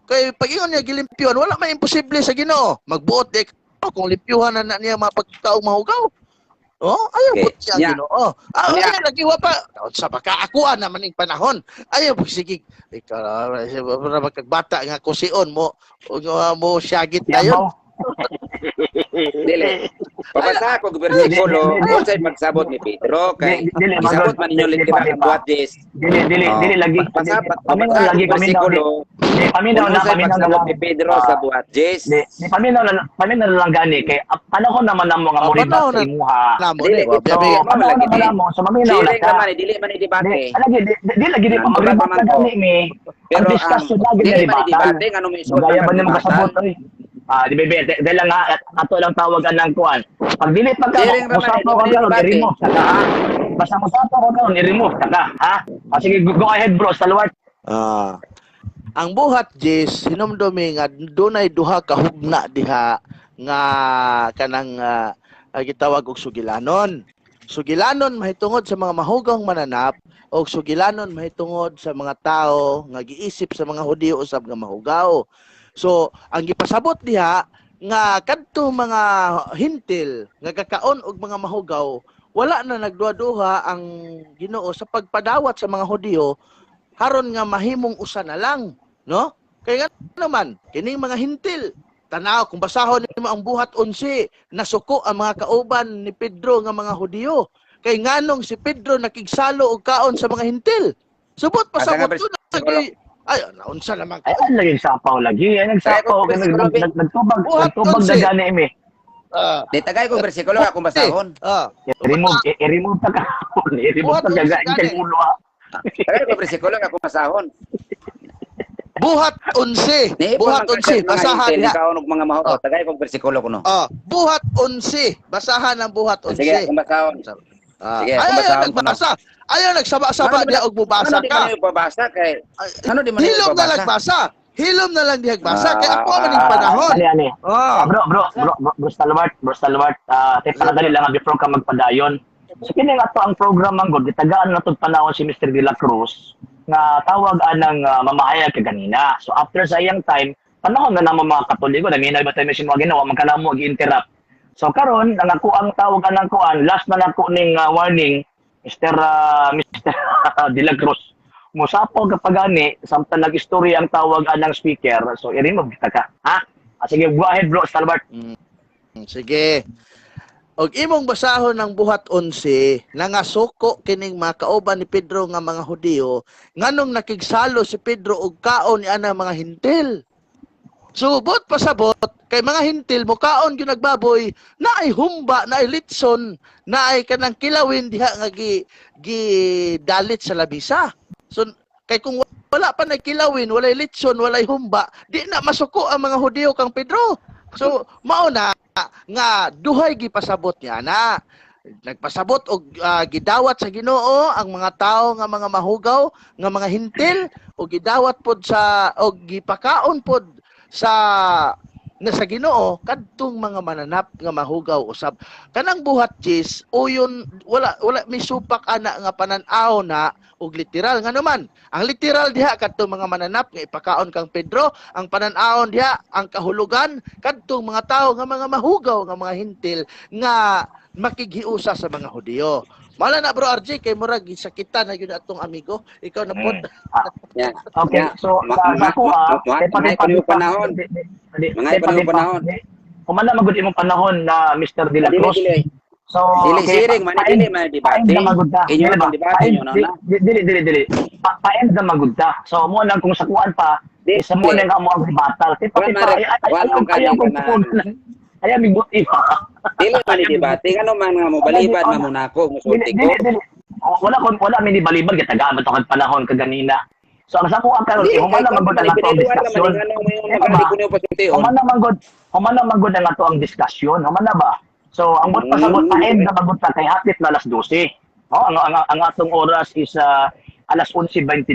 Kay pag-ingon niya gilimpyuhan, wala may imposible sa Ginoo. Magbuot di kung limpyuhan na niya mga pagkaong mahugaw. Ayaw Okay. po siya ang Ginoo. Ayaw nagiwa pa. Sa makaakuan naman ng panahon. Ayaw po sige. Ikaw na magkagbata nga kusion mo. Mo siyagit tayo. Dili. Papasa ako bersikulo unsay pagsabot ni Pedro kay isabot man ninyo literal ang buhat Jess. Dili lagi. Paminaw lagi, paminaw. Paminaw na pagsabot lang. ni Pedro sa buhat Jess. Di paminaw na lang gani kay panahon naman ang mga muribas panahon sa na- imuha. Namo Dili, ni. So, panahon naman mo, so maminaw na Dili ka. naman dili man debate. Di lagi di pa magribak ka gani mi. Ang Pero discussion lagi na dili man debate. debate ngano may isuot Gaya ba ang niya makasabot oy? Di bebe, dahil lang nga, ato lang tawagan ng kuan. Pag dili pagka, Sharing naman, musapo ka dili karon, debate. i-remove ka ha? Basta musapo ka karon, i-remove ka ha? Sige, go ahead bro, salwat. Ang buhat Jess hinumdumi nga dunay duha ka hugna diha nga kanang gitawag og sugilanon. Sugilanon mahitungod sa mga mahugang mananap o sugilanon mahitungod sa mga tao nga giisip sa mga Hudiyo usab nga mahugaw. So ang gipasabot diha nga kadto mga hintil nga kakaon og mga mahugaw wala na nagduha-duha ang Ginoo sa pagpadawat sa mga Hudiyo haron nga mahimong usa na lang, no? Kaya nga naman, kining mga hintil, tanaw kung basahon nimo ang buhat 11, nasuko ang mga kauban ni Pedro nga mga Hudiyo. Kay nganong si Pedro nakigsalo og kaon sa mga hintil. Subot pa sa Asa nga, buto na ay naunsa naman Ay, lagi nagsapaw lagi. Ay, nagsapaw. Nagtubag Buhat na 11. gani mi. Di tagay ko bersikulo akong basahon. I-remove ta ka. I-remove ta ka gani ulo ha. Tagay ko bersikulo akong basahon. Buhat 11. Buhat 11 basahan niya. niya. Kaon og mga maho. Tagay ko bersikulo kuno. Buhat 11. Basahan ang buhat 11. Sige, akong basahon. Sige, Ayaw basahon ko na. nagbasa. Ayaw nagsaba-saba diya og bubasa Ano di ka. man yung babasa kay ano di man yung Hilom na lang babasa? basa. Hilom na lang diya basa kay ako man ning panahon. Ani. Oh. Bro Stalwart, tay paladali lang before ka magpadayon. So kini nga to ang program man gud gitagaan na tud panahon si Mr. De La Cruz nga tawag anang mamahayag ka ganina. So after sa iyang time, panahon na naman mga Katoliko, naminaw ba tayo may sinuwa ginawa, magkanamo, gi-interrupt. So karon ang ako ang tawag anang kuan, last na nako ning warning, Mr. De La Cruz. Musapaw kapag ani, samtang nag-istorya ang tawag anang speaker, so i-remove kita ka. Ha? Sige, go ahead bro, Stalwart. Sige. Og imong basahon ng buhat 11 nangasuko kining mga kauban ni Pedro nga mga Hudiyo nganong nakigsalo si Pedro og kaon ni ana mga hintil. Subot pasabot kay mga hintil mo kaon gyud nagbaboy naay humba, naay litson, naay kanang kilawin diha nga gi dalit sa labisa. So kay kung wala pa na kilawin, walay litson, walay humba, di na masuko ang mga Hudiyo kang Pedro. So mao na nga duhay gipasabot niya na nagpasabot og gidawat sa Ginoo ang mga tawo nga mga mahugaw nga mga hintil og gidawat pod sa og gipakaon pod sa Ginoo kadtong mga mananap nga mahugaw usab kanang buhat Jis uyon wala misupak ana nga panan-aw na og literal nga naman ang literal diha kadtong mga mananap nga ipakaon kang Pedro ang panan-aon diha ang kahulugan kadtong mga tawo nga mga mahugaw nga mga hintil nga makighiusa sa mga Hudiyo. Mala na bro RJ kay murag gisakitan na gyud atong amigo ikaw na pod. Yeah. Okay, so sa ako mga panahon. Mga panahon. Kumanda magud imong panahon na Mr. De La Cruz. So dili siring man debate. Inyo na debate nyo na. Dili. Pa-end na magudta. So mo nang kung sakuan pa, sa mo nang amo ang batal. Ay mi buti pa. Dili man debate ngano man nga mo balibad nga mo nako mo sulti ko. Wala mi balibad kita gaban to kag panahon kaganina. So ang sakuan karon humana magud ang ato ang diskusyon. Humana magud ang ato ang diskusyon. Humana ba? So, ang bot pasabot pa-end na magunta kay hapit na alas 12. Oh, ang atong oras is alas 11:29.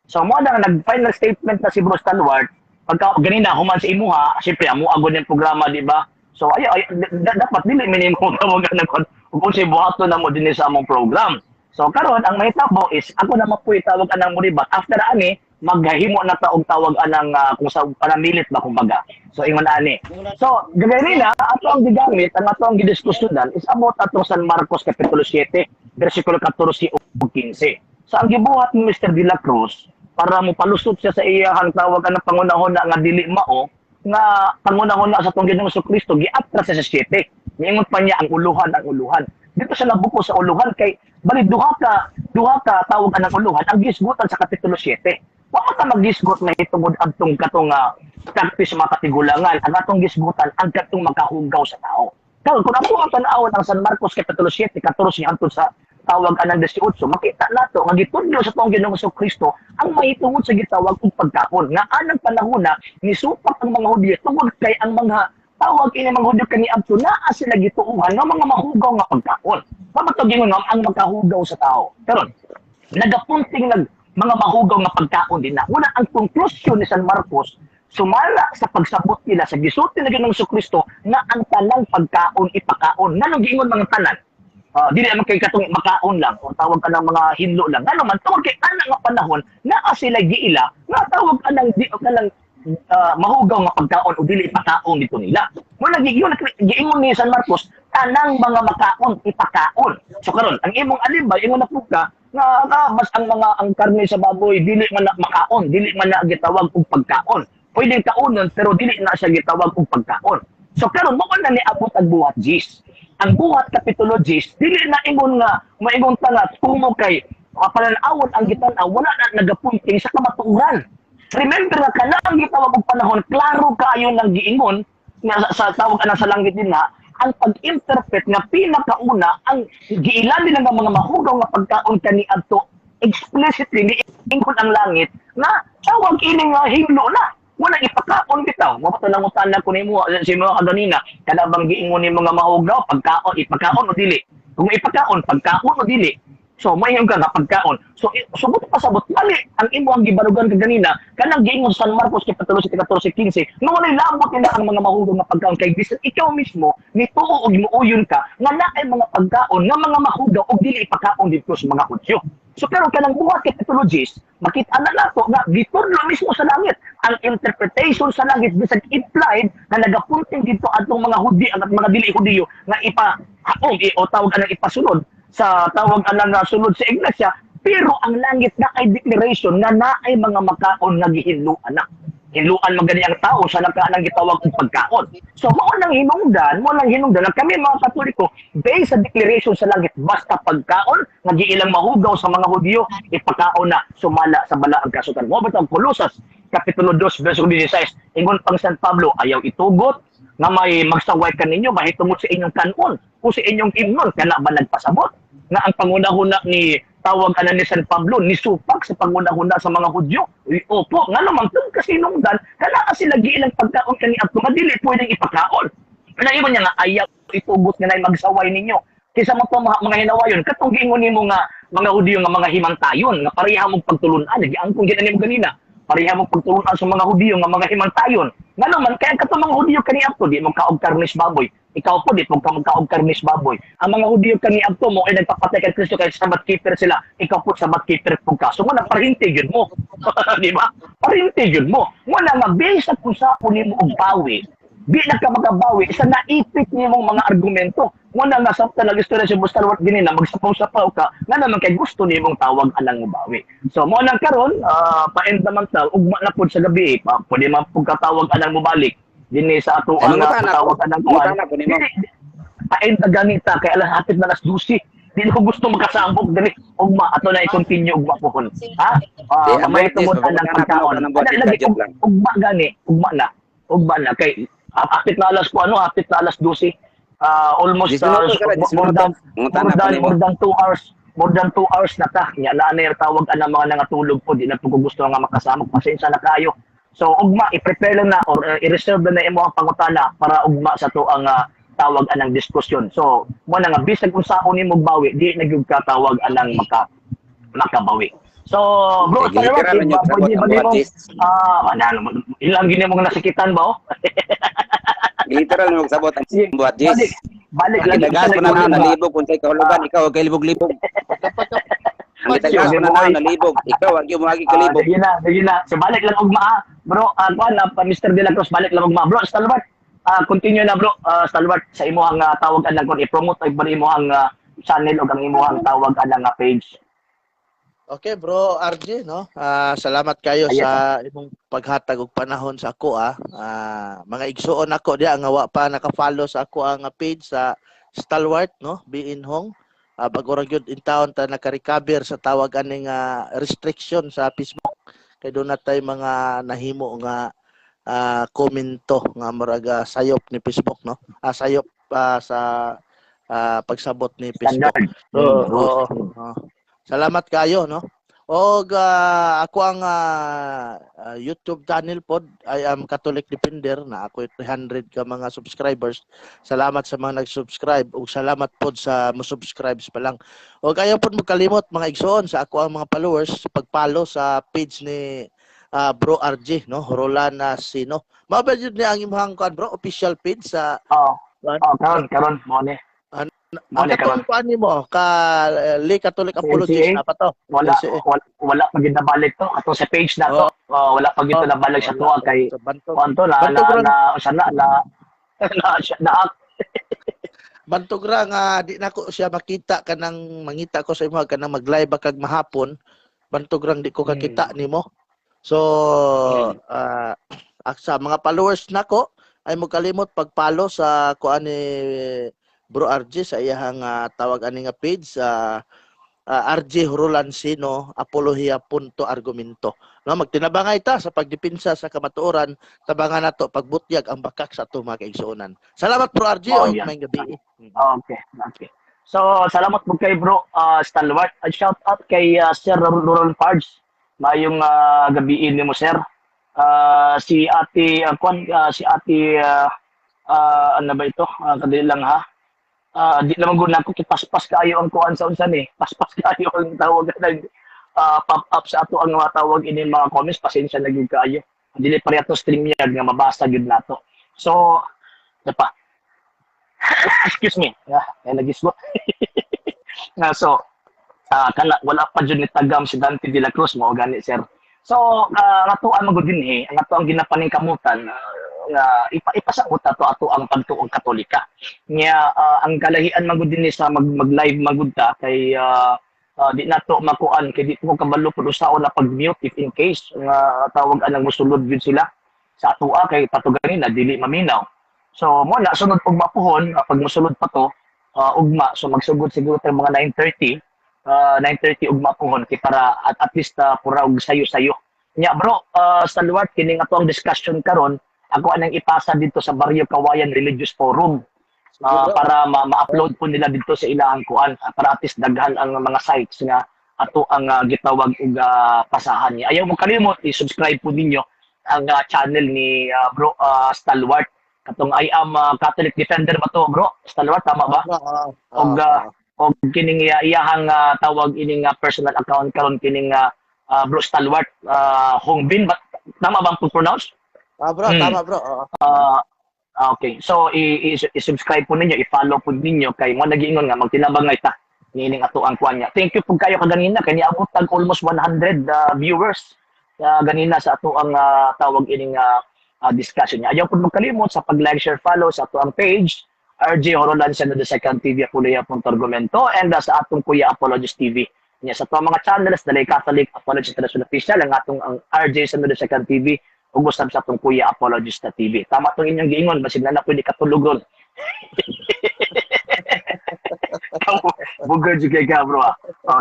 So, mo na nag-final statement na si Bruce Stalwart. Pagka ganina human sa imuha, siyempre amo agud yung programa, di ba? So, ay dapat dili minimum tawagan na kung si buhato na mo din sa among program. So, karon ang mahitabo is ako na mapuy tawag anang muribat after ani maghahimo na taog tawag anang kung sa panamilit ba kumbaga. So ingon ani. So gagawin na ato ang gigamit ang ato ang gidiskusyonan is about atong San Marcos kapitulo 7 bersikulo 14 ug 15. So ang gibuhat ni Mr. De La Cruz para mo palusot siya sa iyang tawag anang pangunahon na nga dili mao nga pangunahon na sa tong Ginoong Kristo giatras sa 7. Niingon pa niya ang uluhan. Dito siya nabuko sa uluhan kay bali duha ka tawag anang uluhan ang gisgutan sa kapitulo 7. Wa ka magisgot na hitungod adtong katong practice mga katigulangan ang atong gisgutan ang katong makahugaw sa tao. Kaya kung ako ang tanawon ang San Marcos kapitulo 7 14 hangtod sa tawag anang 18 makita nato nga gitudlo sa tong Ginoong Kristo ang mahitungod sa gitawag og pagkaon nga anang panahon na nisupak ang mga Hudiyo tungod kay ang mga tawag ini mga Hudiyo kaniadto naa sila gituuhan nga mga mahugaw nga pagkaon. Mamatog ingon nga ang makahugaw sa tao. Karon nagapunting mga mahugaw nga pagkaon din na. Una, ang konklusyon ni San Marcos, sumala sa pagsabot nila sa gisulti na Ginoong Kristo na ang tanang pagkaon ipakaon. Nga nung giingon mga tanan, dili naman kay katong makaon lang, o tawag ka ng mga hinlo lang. Nga naman, tawag kay anak nga panahon, na sila giila, nga tawag ka ng mahugaw nga pagkaon o dili ipakaon dito nila. Muna giingon ni San Marcos, tanang mga makaon ipakaon. So karon, ang imong alibay, ingon na po ka, nga mas ang karne sa baboy dili man na makaon, dili man na gitawag og pagkaon. Pwedeng kaonon pero dili na siya gitawag og pagkaon. So karon mo na ni abot ang buhat Jis. Ang buhat kapitulo 10 dili na ingon nga maingon ta nga tumo kay panan-awon ang gitan-aw wala na nagapunting sa kamatuoran. Remember nga kanang gitawag og panahon klaro kaayo nang giingon nga sa tawag ana sa langit din na ang pag-interpret nga pinakauna ang giilan ng mga mahugaw nga pagkaon kaniadto explicitly giingon ang langit nga tawag ini nga himlo na wala ipakaon bitaw mo patanang-utan ko nimo si mga kaganina kada bang giingon ni mga mahugaw pagkaon ipakaon o dili kung ipakaon pagkaon o dili so mayon ka nga pagkaon so subot pasabot mali ang imo ang gibarugan kaganina kanang giingon San Marcos kapitulo 14:15 no wala labot nila ang mga mahugaw nga pagkaon kay bisan ikaw mismo nituo og muuyon ka nga naay mga pagkaon nga mga mahugaw og dili ipakaon dito sa mga Hudyo. So karon kanang buhat kapitulo 10 makita na nato nga gitudlo mismo sa langit ang interpretation sa langit bisag implied nga nagapunting dito adtong mga Hudyo at mga dili Hudyo nga ipahaong o tawag anang ipasunod sa tawag anang sulod sa iglesia, pero ang langit na ay declaration nga naay mga makaon nga gihinluan na. Hinluan magani ang tao sa nakaanang gitawag og pagkaon. So mao nang hinungdan na kami mga Katoliko based sa declaration sa langit basta pagkaon nga giilang mahugaw sa mga Hudyo ipakaon na sumala sa balaang kasutan. Mo ba ang Colossus kapitulo 2 verso 16 ingon pang San Pablo ayaw itugot nga may magsaway kaninyo mahitungod sa inyong kanon o sa inyong himnon kana ba nagpasabot nga ang pangunahuna ni tawag ni San Pablo ni supak sa pangunahuna sa mga Hudyo. Opo, nga naman kung kasinungdan kana sila giilang pagkaon kani adto nga dili pwedeng ipakaon. Naingon niya nga ayaw itugot nga nay magsaway ninyo. Kisa mo to mga hinawayon katong giingon nimo nga mga Hudyo nga mga himantayon nga pareha mong pagtulunan giangkon gid nimo ganina. Pareha mong pagtulunan sa mga Hudyo nga mga himantayon. Nga naman kaya katong mga Hudyo kani adto di mo kaog karnis baboy. Ikaw po, di po ka magkaog karnis baboy. Ang mga Hudyo kani adto mo ay nagpapatay kay Kristo kay Sabbath keeper sila. Ikaw po Sabbath keeper po ka. So muna parinti yun mo. Di ba? Parinti yun mo. Muna nga, based sa kung sa nimo og bawi, di na ka magabawi sa naipit nimong mga argumento. Muna nga, sa talagang istorya si Bustalwat ginina, magsapaw-sapaw ka, nga naman kay gusto nimong tawag alang bawi. So mo nang karon, pa-end naman tal, ugma na po sa gabi, pwede man po katawag alang mo balik. Dini sa ato ang tawagan ng kuwan. Paend na ganita kay alas hatid na alas 12. Dili ko gusto makasambok dili. Ugma ato na i-continue ugma pohon. Ha? May tungod ang pagkaon. Lagi ugma gani, ugma na kay hapit na alas ko hapit na alas 12. Almost more than 2 hours. More than 2 hours na ta. Nya na yung tawag ang mga nangatulog po. Di na po ko gusto nga makasamok. Pasensya na kayo. So ugma i-prepare lang na or i-reserve na imo ang pangutana para ugma sa to ang tawag anang diskusyon. So mo na nga bisag kung saon nimo bawi di na gyud ka tawag anang makabawi. So bro, salamat ilang gini mo nasakitan ba? Literal mo sabot ang buhat Jis. Balik lang gas ko na nalibog kung say kahulugan ikaw kay libog-libog. Ang itagas ko na nalibog ikaw wag yung magi kalibog. Sige na. So balik lang ugma bro. Kuan pa Mr. De La Cruz balik lang ugma bro. Stalwart. Continue na bro. Stalwart sa imong tawag anang kon i-promote ay ba imong channel o ang imong tawag anang page. Okay bro RJ no. Salamat kayo sa imong paghatag og panahon sa ako mga igsuon ako diha nga wa pa naka-follow sa ako ang page sa Stalwart no Biinhong. Bago ra gyud in town ta naka-recover sa tawag aning restriction sa Facebook kay do natay mga nahimo nga komento nga murag sayop ni Facebook no. Sayop sa pagsabot ni Facebook. Salamat kayo no. Og ako ang YouTube channel pod I am Catholic Defender na ako 300 ka mga subscribers. Salamat sa mga nag-subscribe ug salamat pod sa mo-subscribe pa lang. Og kayo pod mo kalimot mga igsoon sa ako ang mga followers pag-follow sa page ni Bro RJ no Rolana Sino. Mao ba jud ni ang imong kuan bro official page sa karon mo ni. Ang katong kuan nimo ka Catholic Apologist na pa to. Wala pa gid nabalik to ato sa page na to. Wala pa gid to nabalik sa to kay kanto na Bantugra nga di nako siya makita kanang mangita ko sa imo kanang mag-live kag mahapon. Bantugrang di ko kakita nimo. So sa mga followers nako ay mo kalimot pag-follow sa kuan ni Bro RJ sa iyang tawag ani nga page sa RJ Rolansino Apologia.argumento. No magtinabangay ta sa pagdipinsa sa kamatuoran, tabangan nato pagbutyag ang bakak sa ato mga kaigsuonan. Salamat Bro RJ og may gabi. Okay. So salamat po kay Bro Stalwart. Shout out kay Sir Roland Pards. Mayong gabi ni mo sir. Si Ate si Ate ano ba ito? Kadili lang ha. Di naman guna ko kipaspas kaayo ang kuan sa unsan paspas kaayo ang tawag ng pop up sa ato ang tawag ini mga comments pasensya na gyud kaayo dili pareha to stream yan nga mabasa gyud nato so pa excuse me nagisgot nga so kana wala pa jud ni tagam si Dante de la Cruz mo gani sir so ato ang magud dinhi ang ato ang ginapaning kamutan nga ipasagot ato ang pagtuong Katolika. Nya ang kalahian magud dinhi sa mag-live magud ta kay di nato makuan kay di ko kabalo pud usaon na pag-mute if in case nga tawag anang mosulod gyud sila sa atoa kay patugani na dili maminaw. So mo na sunod ugma pohon pag mosulod pa to ugma so magsugod siguro tag mga 9:30 ugma pohon kay para at least pura og sayo-sayo. Nya bro, Stalwart kini nga to ang discussion karon ako anang ipasa dito sa Barrio Kawayan Religious Forum para ma-upload po nila dito sa ilang kuan para at least daghan ang mga sites nga ato ang gitawag og pasahan niya. Ayaw mo kalimot i-subscribe po ninyo ang channel ni bro Stalwart katong I am Catholic Defender ba to bro Stalwart tama ba? Og kining iyahang tawag ining personal account karon kining bro Stalwart Hongbin ba tama bang pronounce? Bro, tama bro. Okay. So i-subscribe po ninyo, i-follow po ninyo kay mo nagiingon nga magtinabangay ta niining ato ang kuan niya. Thank you po kayo kaganina kay niabot tag almost 100 viewers ganina sa ato ang tawag ining discussion niya. Ayaw po magkalimot sa pag-like, share, follow sa ato ang page RJ Horolan Seno the Second TV Apologia.argumento and sa atong Kuya Apologist TV. Nya sa ato mga channels Dalay Catholic Apologist International Official ang atong ang RJ Seno the Second TV ug usab sa atong Kuya Apologist TV. Tama tong inyong giingon basin na pwede katulugon. Bugar jud kay ka bro.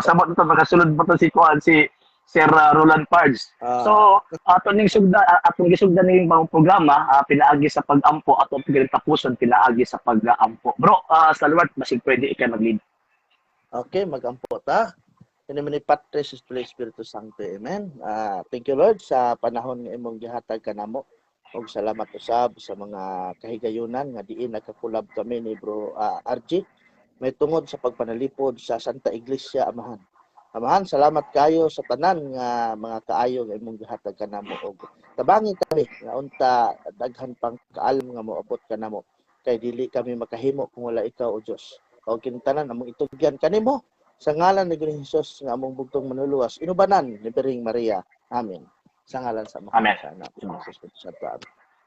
Sabot nito makasulod pa to si Kuan si Sir Roland Pards. So atong gisugdan ning mga programa pinaagi sa pag-ampo at ang tapuson pinaagi sa pag-ampo. Bro, Stalwart basig pwede ikay mag-lead. Okay, mag-ampo ta. In the Patris Espiritu Sancto. Amen. Thank you Lord sa panahon nga imong gihatag kanamo. Og salamat usab sa mga kahigayunan nga diin nakakulab kami ni Bro RG. May tungod sa pagpanalipod sa Santa Iglesia Amahan. Amahan, salamat kayo sa tanan nga mga kaayo nga imong gihatag kanamo og tabangin kami nga unta daghan pang kaalam nga moabot kanamo kay dili kami makahimo kung wala ikaw o Dios. Og kintanan among itugyan kanimo sa ngalan ni Ginoong Hesus nga among bugtong manuluwas inubanan ni Biring Maria. Amen. Sa ngalan sa Amen. Amen.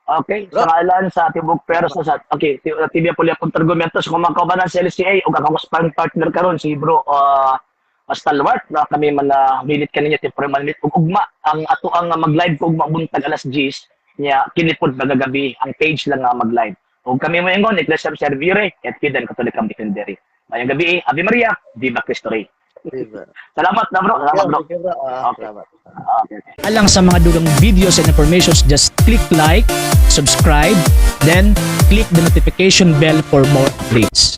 Okay, sa ngalan sa Tibok Pero sa okay, TV Apolya Argumento sa kumakabanan sa LCA ug ako sparring partner karon si Bro Stalwart na kami man milit kaninyo tipre manlit ug ugma ang ato ang mag-live kog mabuntag alas 10 nya kinipod magagabi ang page lang nga mag-live. Ug kami mo ingon Iglesia Servire at Kidan Katolikam Defendere. Mayang gabi, Ave Maria, Viva Cristo Rey. Salamat na bro. Salamat bro. Okay. Alang sa mga dugang videos and informations, just click like, subscribe, then click the notification bell for more updates.